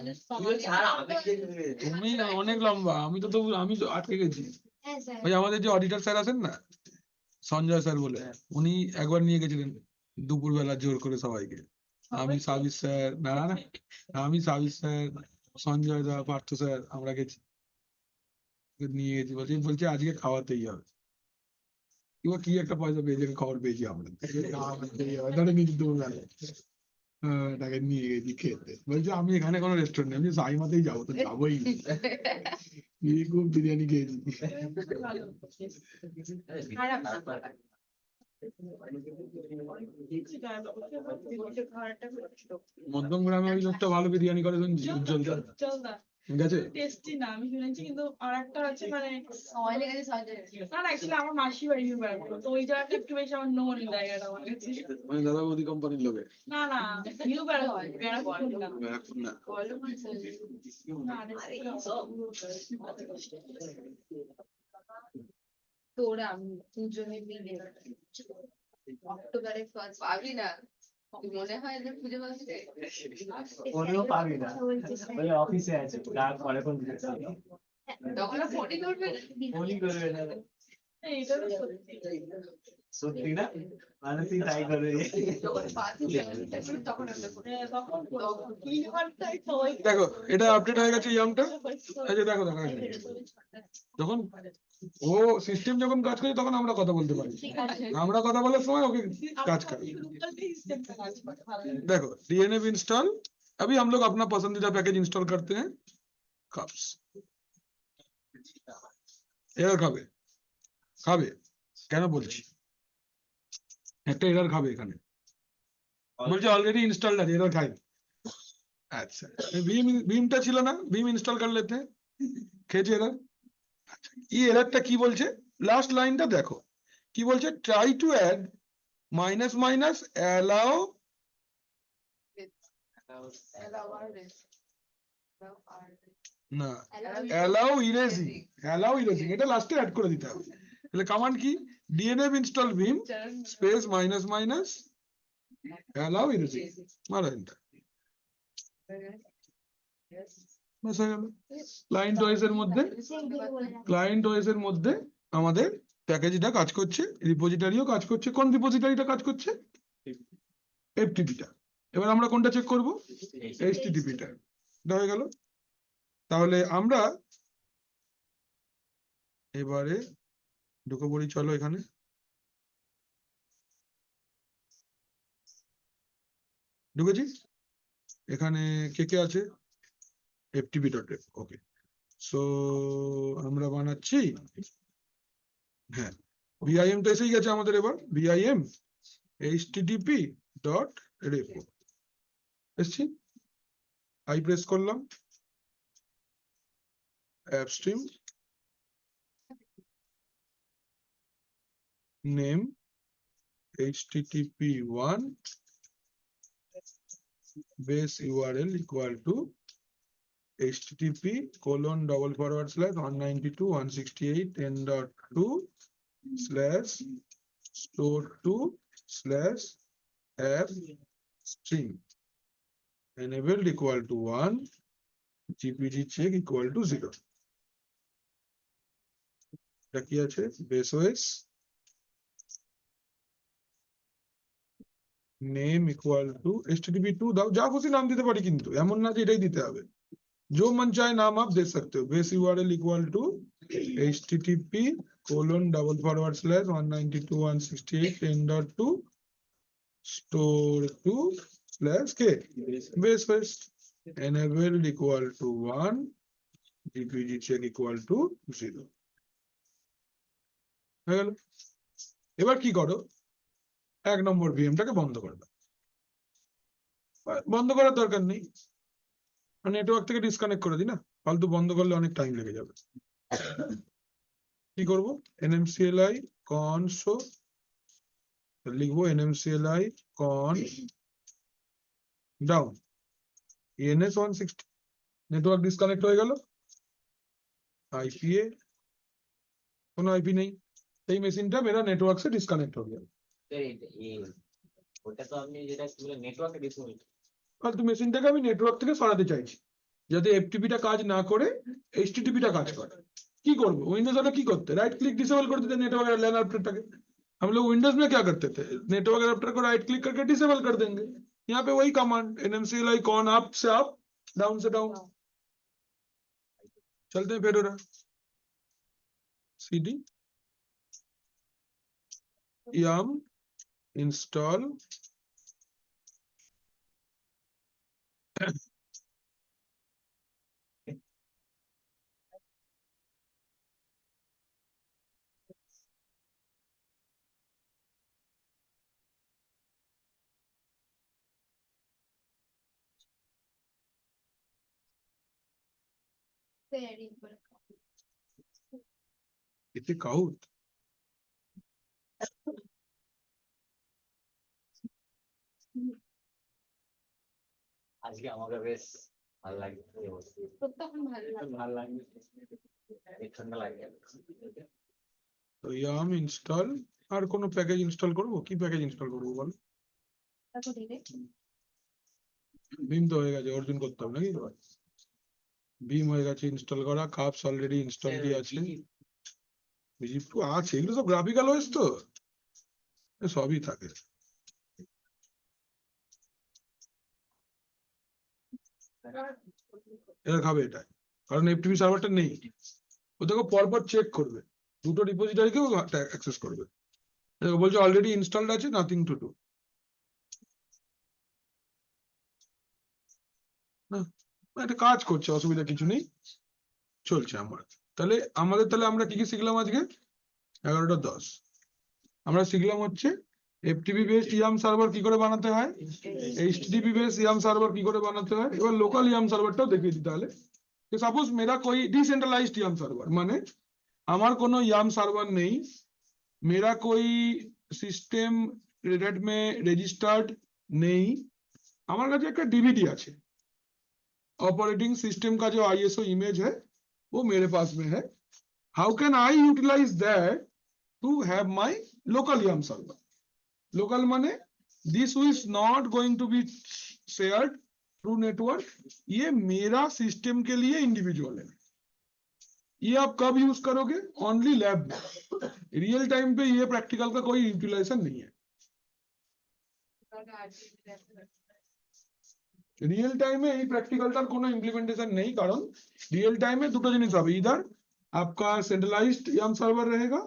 Speaker 5: ছাড়া আমি খেয়ে নেবে।
Speaker 1: তুমি অনেক লম্বা আমি তো তবু আমি তো আটকে গেছি
Speaker 3: হ্যাঁ স্যার
Speaker 1: ওই আমাদের যে অডিটর স্যার আছেন না সঞ্জয় স্যার বলে উনি একবার নিয়ে গেছিলেন দুপুরবেলা জোর করে সবাইকে আমি সাবির স্যার না না আমি সাবির স্যার সঞ্জয় দা পার্থ স্যার আমরা গেছি নিয়ে গেছি বলছে আজকে খাওয়াতেই হবে এবার কি একটা পয়সা পেয়েছে খবর পেয়েছি আমরা খাওয়াতেই হবে ধরে নিয়েছি দুপুরবেলা তাকে নিয়ে গেছি খেতে বলছে আমি এখানে কোনো রেস্টুরেন্ট নেই আমি সাইমাতেই যাবো তো যাবোই গিয়ে খুব বিরিয়ানি খেয়েছি
Speaker 4: ভালো।
Speaker 3: খারাপ না খাওয়াটা
Speaker 1: মধ্যম গ্রামে ওই লোকটা ভালো বিরিয়ানি করে শুনছি উজ্জ্বল দা
Speaker 4: চল না
Speaker 1: গেছে
Speaker 4: টেস্টি না আমি শুনেছি কিন্তু আর একটা আছে মানে
Speaker 3: অয়েলে গেছে সঞ্জয়
Speaker 4: না না অ্যাকচুয়ালি আমার মাসি বাড়ি বেড়াতো তো ওই জায়গাটা একটু বেশি আমার নোন জায়গাটা আমার কাছে
Speaker 1: মানে দাদা বৌদি কোম্পানির লোকে
Speaker 4: না না নিউ বেড়াতো বেড়াতো না
Speaker 1: এখন না
Speaker 3: বলো
Speaker 4: না,
Speaker 3: তোরা দুজনে মিলে অক্টোবরে ফার্স্ট পাবি না মনে হয় যে পুজো বাজছে
Speaker 2: ওরেও পাবি না বলে অফিসে আছে তার পরে কোন
Speaker 3: তখন ফোনই করবে
Speaker 2: ফোনই করবে না
Speaker 4: এইটা তো সত্যি
Speaker 2: সত্যি না মানে তুই তাই করবি
Speaker 3: যখন তখন আমরা করি।
Speaker 4: হ্যাঁ, তখন কি ঘন্টায় তো ওই
Speaker 1: দেখো এটা আপডেট হয়ে গেছে ইয়ামটা এই যে দেখো দেখো যখন ও সিস্টেম যখন কাজ করে তখন আমরা কথা বলতে পারি
Speaker 3: ঠিক আছে
Speaker 1: আমরা কথা বলার সময় ওকে কাজ করে देखो DNF इंस्टॉल अभी हम लोग अपना पसंदीदा पैकेज इंस्टॉल करते हैं कप्स এরর খাবে খাবে কেন বলছি একটা এরর খাবে এখানে বলছে অলরেडी इंस्टॉल्ड है एरर खाए अच्छा ভীমটা ছিল না ভীম ইনস্টল कर लेते हैं খেয়েছে এরর আচ্ছা এই এররটা কি বলছে লাস্ট লাইনটা দেখো কি বলছে try to add minus minus allow না অ্যালাউ ইরেজিং এটা লাস্টে অ্যাড করে দিতে হবে তাহলে কমান্ড কি DNF install vim space minus minus allow erasing মারো এন্টার বাস হয়ে গেল ক্লায়েন্ট ওএস এর মধ্যে আমাদের প্যাকেজটা কাজ করছে রিপোজিটরিও কাজ করছে কোন রিপোজিটরিটা কাজ করছে এফটিপিটা এবার আমরা কোনটা চেক করব এইচটিটিপিটা এটা হয়ে গেল তাহলে আমরা এবারে ঢুকে পড়ি চলো এখানে ঢুকেছি এখানে কে কে আছে ftp.f ওকে সো আমরা বানাচ্ছি হ্যাঁ ভিআইএম তো এসেই গেছে আমাদের এবার ভিআইএম http.repo এসছি আই প্রেস করলাম অ্যাপস্ট্রিম name http1 base URL equal to http://192.168.10.2/store2/app string enabled equal to 1 gpg check equal to 0 এটা কি আছে base OS name equal to http2 দাও যা খুশি নাম দিতে পারি কিন্তু এমন না যে এটাই দিতে হবে जो मन चाहे नाम आप दे सकते हो base URL equal to http://192.168.10.2 store2/k base first enabled equal to 1 gpg check equal to 0 হয়ে গেল এবার কি করো এক নম্বর ভিএমটাকে বন্ধ করে দাও বন্ধ করার দরকার নেই নেটওয়ার্ক থেকে ডিসকানেক্ট করে দিই না ফালতু বন্ধ করলে অনেক টাইম লেগে যাবে কি করব nmcli console লিখবো nmcli con down ENS 160 network disconnect হয়ে গেল आईपीए কোনো आईपी নেই এই মেশিনটা मेरा नेटवर्क से डिस्कनेक्ट हो गया
Speaker 5: ওটা তো আপনি যেটা বলে নেটওয়ার্কে ডিসকানেক্ট
Speaker 1: ফালতু মেশিনটাকে আমি নেটওয়ার্ক থেকে সরাতে চাইছি যাতে एफटीपी টা কাজ না করে এইচটিটিপি টা কাজ করে की करब विंडोज वाला की करते राइट क्लिक डिसेबल कर देते नेटवर्क लैन एडाप्टर के हम लोग विंडोज में क्या करते थे नेटवर्क एडाप्टर को राइट क्लिक करके डिसेबल कर देंगे यहाँ पे वही कमांड nmcli con अप से अप डाउन से डाउन चलते हैं fedora cd yum install
Speaker 3: Very good.
Speaker 1: इतने काउट
Speaker 5: আজকে আমাকে বেশ ভালো লাগছে
Speaker 3: তখন ভালো লাগে
Speaker 5: ভালো লাগছে ঠান্ডা লাগে
Speaker 1: तो yum install আর কোনো প্যাকেজ ইনস্টল করব কি প্যাকেজ ইনস্টল করব বল
Speaker 3: তারপর দিলে
Speaker 1: ভীম তো হয়ে গেছে অর্জুন করতে হবে নাকি ভীম হয়ে গেছে ইনস্টল করা কাপস অলরেডি ইনস্টল দিয়ে আছে বিজিপ2 আছে এগুলো সব গ্রাফিক্যাল ওএস তো সবই থাকে এরা খাবে এটা কারণ এফটিপি সার্ভারটা নেই ওটাকে পরপর চেক করবে দুটো রিপোজিটরিকেও অ্যাক্সেস করবে দেখো বলছে অলরেডি ইনস্টলড আছে নাথিং টু ডু এটা কাজ করছে অসুবিধা কিছু নেই চলছে আমার তাহলে আমরা কি কি শিখলাম আজকে 11:10 আমরা শিখলাম হচ্ছে এফটিপি বেসড ইয়াম সার্ভার কি করে বানাতে হয় এইচটিটিপি বেসড ইয়াম সার্ভার কি করে বানাতে হয় এবার লোকাল ইয়াম সার্ভারটাও দেখিয়ে দিই তাহলে सपोज मेरा कोई डिसेंट्रलाइज्ड याम सर्वर माने আমার কোনো ইয়াম সার্ভার নেই मेरा कोई সিস্টেম রেড में রেজিস্টার্ড নেই আমার কাছে একটা ডিভিডি আছে ऑपरेटिंग सिस्टम का जो आईएसओ इमेज है वो मेरे पास में है how can I utilise that to have my local yum server local माने this is not going to be shared through network ये मेरा सिस्टम के लिए इंडिविजुअल है ये आप कब यूज करोगे ओनली लैब में रियल टाइम पे ये प्रैक्टिकल का कोई यूटिलाइजेशन नहीं है रियल टाइम में ये प्रैक्टिकल का कोनो इम्प्लीमेंटेशन नहीं कारण रियल टाइम में দুটো জিনিস হবে इधर आपका सेंट्रलाइज्ड याम सर्वर रहेगा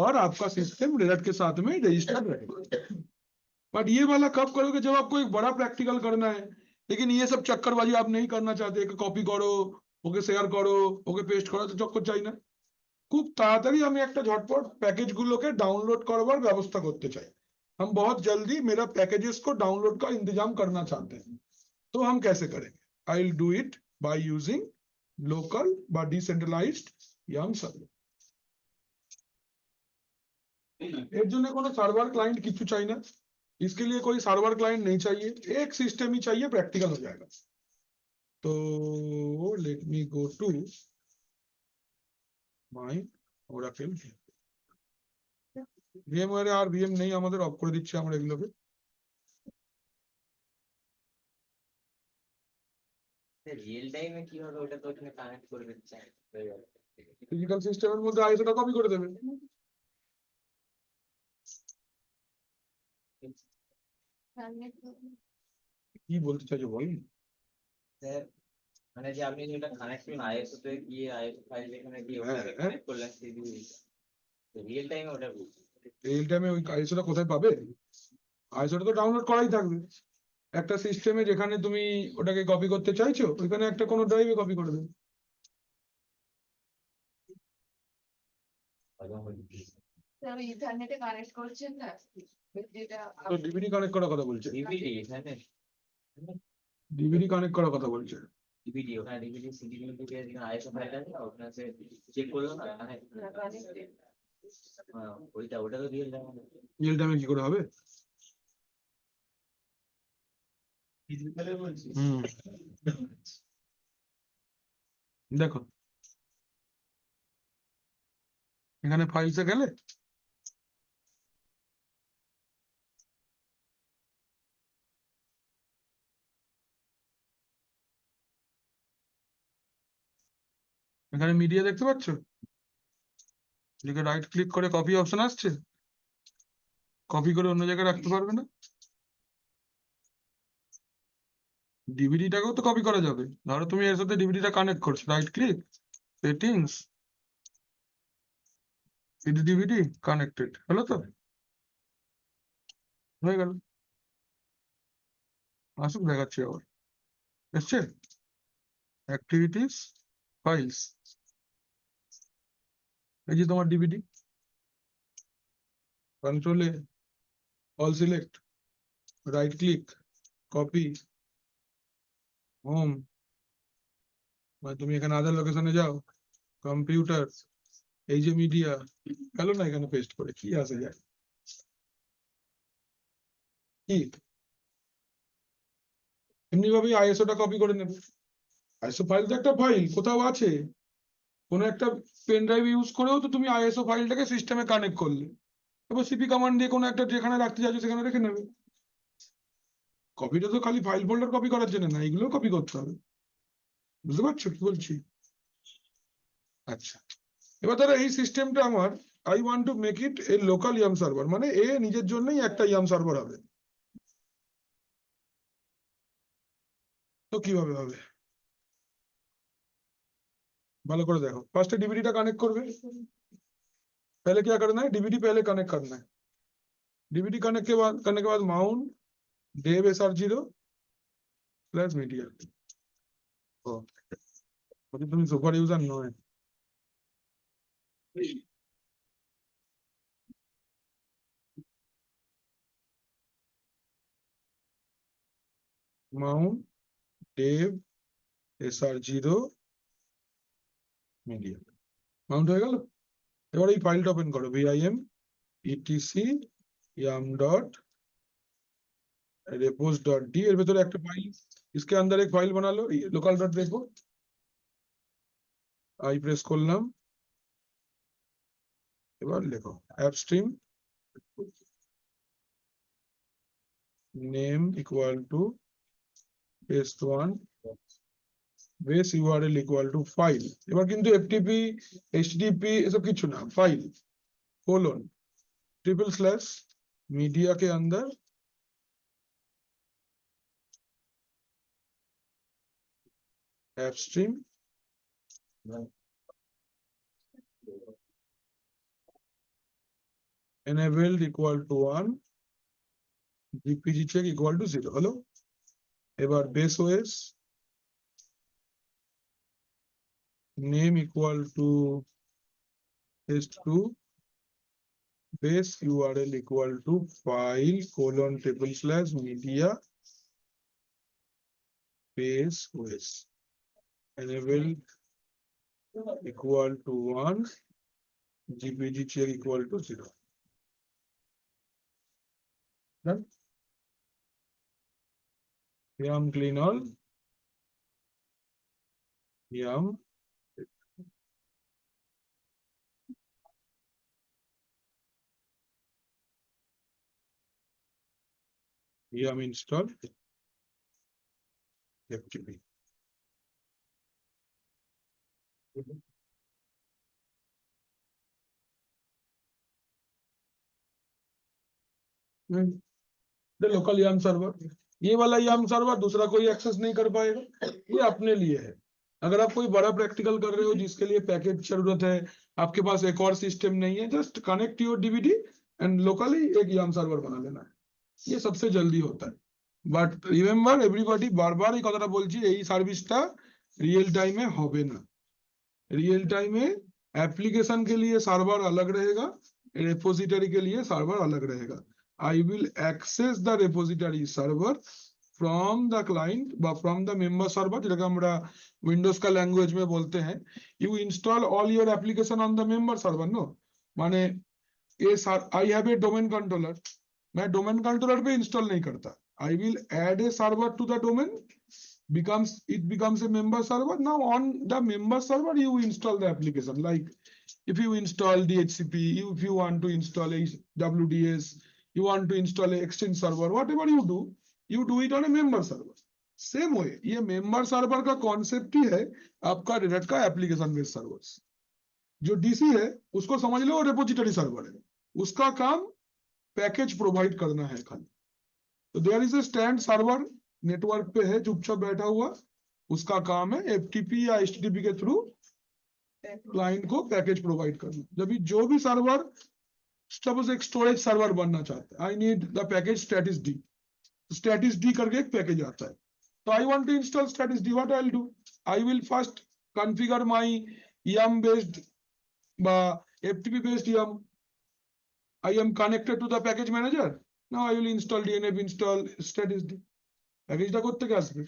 Speaker 1: और आपका सिस्टम रेड के साथ में रजिस्टर्ड रहेगा बट ये वाला कब करोगे जब आपको एक बड़ा प्रैक्टिकल करना है लेकिन ये सब चक्करबाजी आप नहीं करना चाहते कि कॉपी करो ओके शेयर करो ओके पेस्ट करो तो चक्कर চাই না খুব তাড়াতাড়ি আমি একটা ঝটপট প্যাকেজ গুলোকে ডাউনলোড করবার ব্যবস্থা করতে চাই हम बहुत जल्दी मेरा पैकेजेस को डाउनलोड का इंतजाम करना चाहते हैं तो हम कैसे करेंगे आई will do it by using local বা डिसेंट्रलाइज्ड याम सर्वर এর জন্য কোনো সাर्वर क्लाइंट किच्छु चाहिए ना, इसके लिए कोई सर्वर क्लाइंट नहीं चाहिए, एक सिस्टम ही चाहिए, प्रैक्टिकल हो जाएगा। तो let me go to my Oracle. VMware আর VM নেই আমাদের, অফ করে দিচ্ছি আমরা এগুলোকে।
Speaker 5: রিয়েল টাইমে কিভাবে ওটা তো ওখানে কানেক্ট করে দিচ্ছে হয়ে যাবে।
Speaker 1: ফিজিক্যাল সিস্টেমের মধ্যে আইএসওটা কপি করে দেবে। কি বলতে চাইছো বল।
Speaker 5: স্যার মানে যে আপনি যেটা কানেক্ট করলেন আইএসও তে গিয়ে আইএসও ফাইল যেখানে গিয়ে
Speaker 1: হ্যাঁ,
Speaker 5: ওটাকে
Speaker 1: হ্যাঁ।
Speaker 5: কানেক্ট করলেন সেই রিয়েল টাইমে ওটা বলছি।
Speaker 1: রিয়েল টাইমে ওই আইএসওটা কোথায় পাবে? আইএসওটা তো ডাউনলোড করাই থাকবে একটা সিস্টেমে, যেখানে তুমি ওটাকে কপি করতে চাইছো ওইখানে একটা কোনো ড্রাইভে কপি করে দেবে।
Speaker 4: ইন্টারনেটে কানেক্ট করছেন না যেটা
Speaker 1: তো ডিভিডি কানেক্ট করার কথা বলছে,
Speaker 5: ডিভিডি এখানে
Speaker 1: ডিভিডি কানেক্ট করার কথা বলছে।
Speaker 5: ডিভিডি ওখানে ডিভিডি সিডি গুলো থেকে যেখানে আইএসও ফাইল আছে না ওখানে সে চেক করলো না
Speaker 4: কানেক্টেড
Speaker 5: হ্যাঁ ওটা তো রিয়েল টাইম
Speaker 1: রিয়েল টাইমে কি করে হবে? হুম, দেখো এখানে ফাইলসে গেলে এখানে মিডিয়া দেখতে পাচ্ছ, এদিকে রাইট ক্লিক করে কপি অপশন আসছে, কপি করে অন্য জায়গায় রাখতে পারবে না? ডিভিডিটাকেও তো কপি করা যাবে। ধরো তুমি এর সাথে ডিভিডিটা কানেক্ট করছো, right click, settings, DVD connected, হলো তো, হয়ে গেল। আসুক দেখাচ্ছি আবার, এসছে অ্যাক্টিভিটিস ফাইলস, এই যে তোমার DVD, control A, all select, right click, copy, home, মানে তুমি এখানে আদার লোকেশনে যাও, কম্পিউটার, এই যে মিডিয়া, গেল না এখানে পেস্ট করে, কি আসে যায় কি? এমনি ভাবেই আইএসওটা কপি করে নেবে। আইএসও ফাইল তো একটা ফাইল কোথাও আছে, কোনো একটা পেন ড্রাইভ ইউজ করেও তো তুমি আইএসও ফাইলটাকে সিস্টেমে কানেক্ট করলে, এবার সিপি কমান্ড দিয়ে কোনো একটা যেখানে রাখতে চাইছো সেখানে রেখে নেবে। কপিটা তো খালি ফাইল ফোল্ডার কপি করার জন্য না, এগুলো কপি করতে হবে। বুঝতে পারছো কি বলছি? আচ্ছা, এবার ধরো এই সিস্টেমটা আমার, I want to make it a local yum server, মানে এ নিজের জন্যই একটা ইয়াম সার্ভার হবে। তো কিভাবে হবে ভালো করে দেখো। ফার্স্টে ডিভিডিটা কানেক্ট করবে, पहले क्या करना है, डीवीडी पहले कनेक्ट करना है। डीवीडी कनेक्ट करने के बाद माउंट डेव SR0/media। तुम सुपर यूजर नो है, माउंट डेव SR0/media মাউন্ট হয়ে গেল। এবার এই ফাইলটা ওপেন করো, vim etc yum.repos.d, এর ভেতরে একটা ফাইল, इसके अंदर एक फाइल बना लो, local.repo, आई প্রেস করলাম, এবার লেখো appstream name equal to paste1 base URL equal to file। এবার কিন্তু FTP HTTP এসব কিছু না, फाइल कोलन /media के अंदर appstream enabled equal to 1 GPG check equal to 0 হলো। এবার base OS name equal to test2 base URL equal to file :/media base OS enabled equal to 1 GPG check equal to 0। Done? Yum clean all. Yum. Yum install. FTP. The local YAM server, ये वाला YAM server दूसरा कोई access नहीं कर पाएगा, ये अपने लिए है। अगर आप कोई बड़ा प्रैक्टिकल कर रहे हो जिसके लिए पैकेज जरूरत है, आपके पास एक और सिस्टम नहीं है, just connect your DVD and locally एक YAM सर्वर बना लेना है, ये सबसे जल्दी होता है। বাট রিমেম্বার এভরিবডি, বারবার এই কথাটা বলছি, এই সার্ভিসটা রিয়েল টাইমে হবে না। रियल टाइम में एप्लीकेशन के लिए सर्वर अलग रहेगा, रेपोजिटरी के लिए सर्वर अलग रहेगा। I will access the repository server from the client বা फ्रॉम द मेंबर सर्वर, যেটাকে আমরা উইন্ডোজ का लैंग्वेज में बोलते हैं। You install all your application on the member server, no माने ये I have a domain controller, मैं डोमेन कंट्रोलर पे इंस्टॉल नहीं करता। I will add a server to the domain, it becomes a member server. Now on the member server you install the application, like if you install DHCP, if you want to install a WDS, you want to install a exchange server, whatever you do it on a member server. Same way ये member server का concept ही है आपका Red Hat का application based servers। जो DC है उसको समझ लो repository server है, उसका काम पैकेज प्रोवाइड करना है खाली। तो there is a stand server network पे है, चुपचाप बैठा हुआ, उसका काम है एफटीपी या एचटीटीपी के थ्रू क्लाइंट को पैकेज प्रोवाइड करना। जब भी जो भी सर्वर, सपोज एक स्टोरेज सर्वर बनना चाहता है, I need the package stratisd, stratisd करके एक पैकेज आता है, तो I want to install stratisd, what I will do, I will first configure my YAM based বা FTP based YAM, I am connected to the package manager, now I will install DNF install status D, প্যাকেজটা করতে থেকে আসবে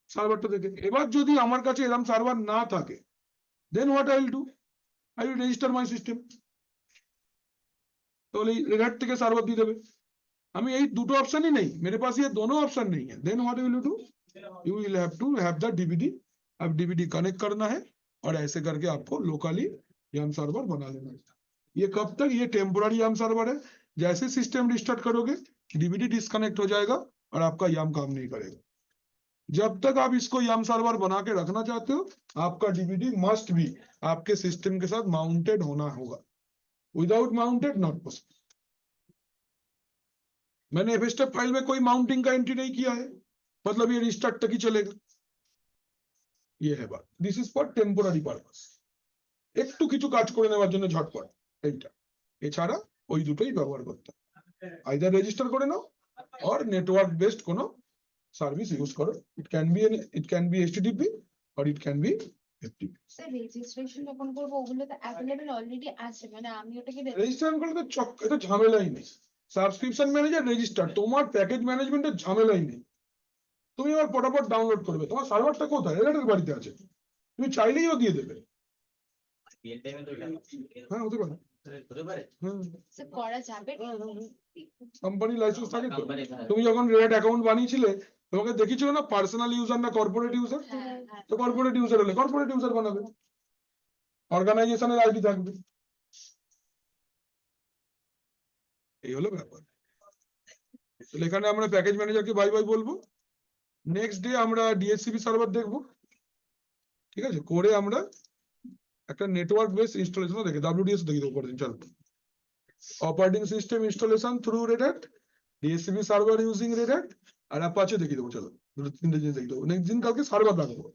Speaker 1: সার্ভারটা থেকে। এবার যদি আমার কাছে এরকম সার্ভার না থাকে, then what I will do, I will register my system, तो Red Hat থেকে সার্ভার দিয়ে দেবে। আমি এই দুটো অপশনই নেই, मेरे पास ये दोनों ऑप्शन नहीं है, then what will you do, you will have to have the DVD, अब DVD कनेक्ट करना है और ऐसे करके आपको लोकली YAM सर्वर बना लेना है। ये कब तक, ये टेम्पोररी YAM सर्वर है, जैसे सिस्टम रिस्टार्ट करोगे डीवीडी डिस्कनेक्ट हो जाएगा और आपका YAM काम नहीं करेगा। जब तक आप इसको YAM सर्वर बना के रखना चाहते हो, आपका डीवीडी मस्ट भी आपके सिस्टम के साथ माउंटेड होना होगा, विदाउट माउंटेड नॉट पॉसिबल। मैंने FSTP फाइल में कोई माउंटिंग का एंट्री नहीं किया है, मतलब ये रिस्टार्ट तक ही चलेगा, ये है बात। दिस इज फॉर टेम्पोररी पारपास, একটু কিছু কাজ করে নেওয়ার জন্য ঝটপট এইটা, এছাড়া ওই দুটোই ব্যবহার করতে হবে। আইদার রেজিস্টার করে নাও और नेटवर्क बेस्ड কোনো সার্ভিস ইউজ করো, it can be HTTP or it can be FTP।
Speaker 3: Sir registration যখন করবো ওগুলো তো অ্যাভেলেবল অলরেডি আছে, মানে আমি ওটাকে
Speaker 1: রেজিস্ট্রেশন করলে তো এটা ঝামেলাই নেই, সাবস্ক্রিপশন ম্যানেজার রেজিস্টার, তোমার প্যাকেজ ম্যানেজমেন্টের ঝামেলাই নেই, তুমি এবার ফটাফট ডাউনলোড করবে। তোমার সার্ভারটা কোথায়, Red Hat বাড়িতে আছে, তুমি চাইলেই ও দিয়ে দেবে।
Speaker 5: রিয়েল টাইমে তো এটা
Speaker 1: হ্যাঁ হতে পারে,
Speaker 5: হতে পারে।
Speaker 3: স্যার করা যাবে।
Speaker 1: কোম্পানি লাইসেন্স থাকে তো।
Speaker 5: কোম্পানি
Speaker 1: তুমি যখন Red Hat অ্যাকাউন্ট বানিয়েছিলে তোমাকে দেখিয়েছিল না পার্সোনাল ইউজার না কর্পোরেট ইউজার,
Speaker 3: হ্যাঁ হ্যাঁ
Speaker 1: তো কর্পোরেট ইউজার হলে কর্পোরেট ইউজার বানাবে, অর্গানাইজেশনের আইডি থাকবে, এই হলো ব্যাপার। তাহলে এখানে আমরা প্যাকেজ ম্যানেজারকে বাই বাই বলবো, নেক্সট ডে আমরা DHCP সার্ভার দেখবো, ঠিক আছে, করে আমরা একটা নেটওয়ার্ক বেস ইনস্টলেশন দেখে WDS দেখে দেবো পরের দিন। চলো, operating system installation through Red Hat, DHCP server using Red Hat और Apache देखिए देवो। चलो दो तीन दिन देखिए देवो, नेक्स्ट दिन कल के सर्वर रखो।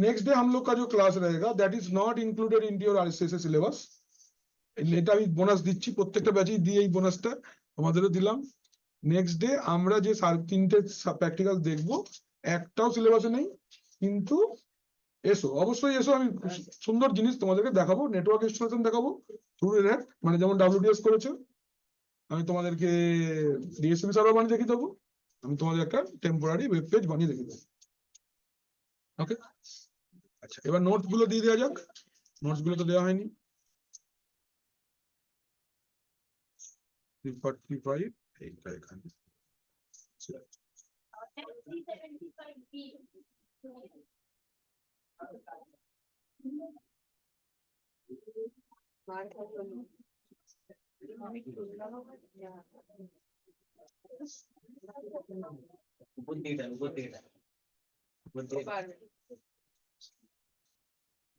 Speaker 1: नेक्स्ट डे हम लोग का जो क्लास रहेगा that is not included into your RSS syllabus, এটা আমি বোনাস দিচ্ছি, প্রত্যেকটা ব্যাচেই দিয়ে এই বোনাসটা আমাদেরও দিলাম। নেক্সট ডে আমরা যে তিনটে প্র্যাকটিক্যাল দেখবো একটাও সিলেবাসে নেই, কিন্তু এসো অবশ্যই এসো, আমি সুন্দর জিনিস তোমাদেরকে দেখাবো, নেটওয়ার্ক ইনস্টলেশন দেখাবো থ্রু Red Hat, মানে যেমন WDS করেছে আমি তোমাদেরকে DHCP সার্ভার বানিয়ে দেখিয়ে দেবো, আমি তোমাদের একটা টেম্পোরারি ওয়েব পেজ বানিয়ে দেখিয়ে দেবো। ওকে, আচ্ছা এবার নোটস গুলো দিয়ে দেওয়া যাক, নোটস গুলো তো দেওয়া হয়নি। 345 এইটা এখানে
Speaker 5: উপর দিকটা উপর দিকটা উপর দিকে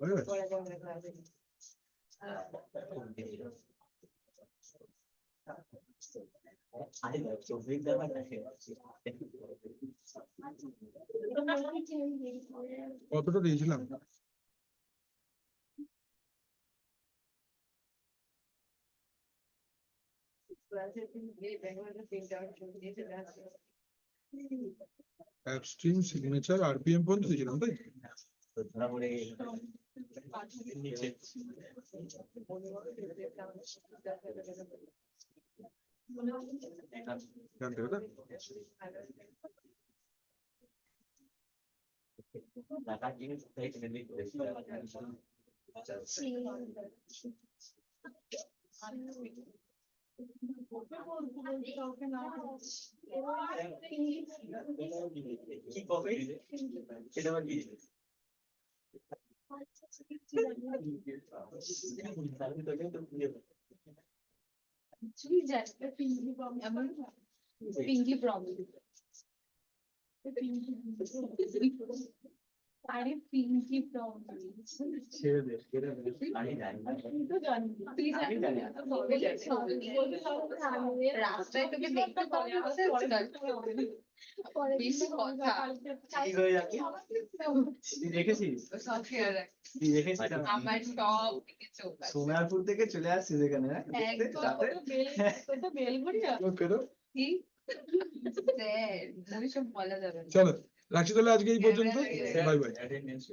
Speaker 1: হয়ে গেছে?
Speaker 5: আরে চব্বিশ দেওয়া
Speaker 1: কতটা দিয়েছিলাম? এক্সট্রিম সিগনেচার আরপিএম পর্যন্ত দিয়েছিলাম তাই?
Speaker 5: ধরা পড়ে গেছে নিচে
Speaker 1: এখান থেকে তাই?
Speaker 5: টাকার জিনিস কি কবে এটা আবার কি
Speaker 3: পিঙ্কি প্রবলেম আরে পিঙ্কি প্রবলেম
Speaker 2: ছেড়ে দে ছেড়ে দে
Speaker 5: আমি জানি না
Speaker 3: তুই জানি না রাস্তায় তোকে দেখতে পাওয়া যাচ্ছে বেশি কথা
Speaker 5: ঠিক হয়ে যাচ্ছে
Speaker 2: তুই দেখেছিস
Speaker 3: সব শেয়ার রাখ
Speaker 2: তুই দেখেছিস
Speaker 3: আমার সব দিকে চোখ আছে
Speaker 2: সোনারপুর থেকে চলে আসছিস এখানে হ্যাঁ? দেখতে?
Speaker 3: একদম।
Speaker 2: তাতে
Speaker 1: ফেরো
Speaker 3: কি ওইসব বলা যাবে না
Speaker 1: চলো রাখছি তাহলে আজকে এই পর্যন্ত
Speaker 3: হ্যাঁ,
Speaker 1: বাই বাই
Speaker 5: অ্যাটেন্ডেন্স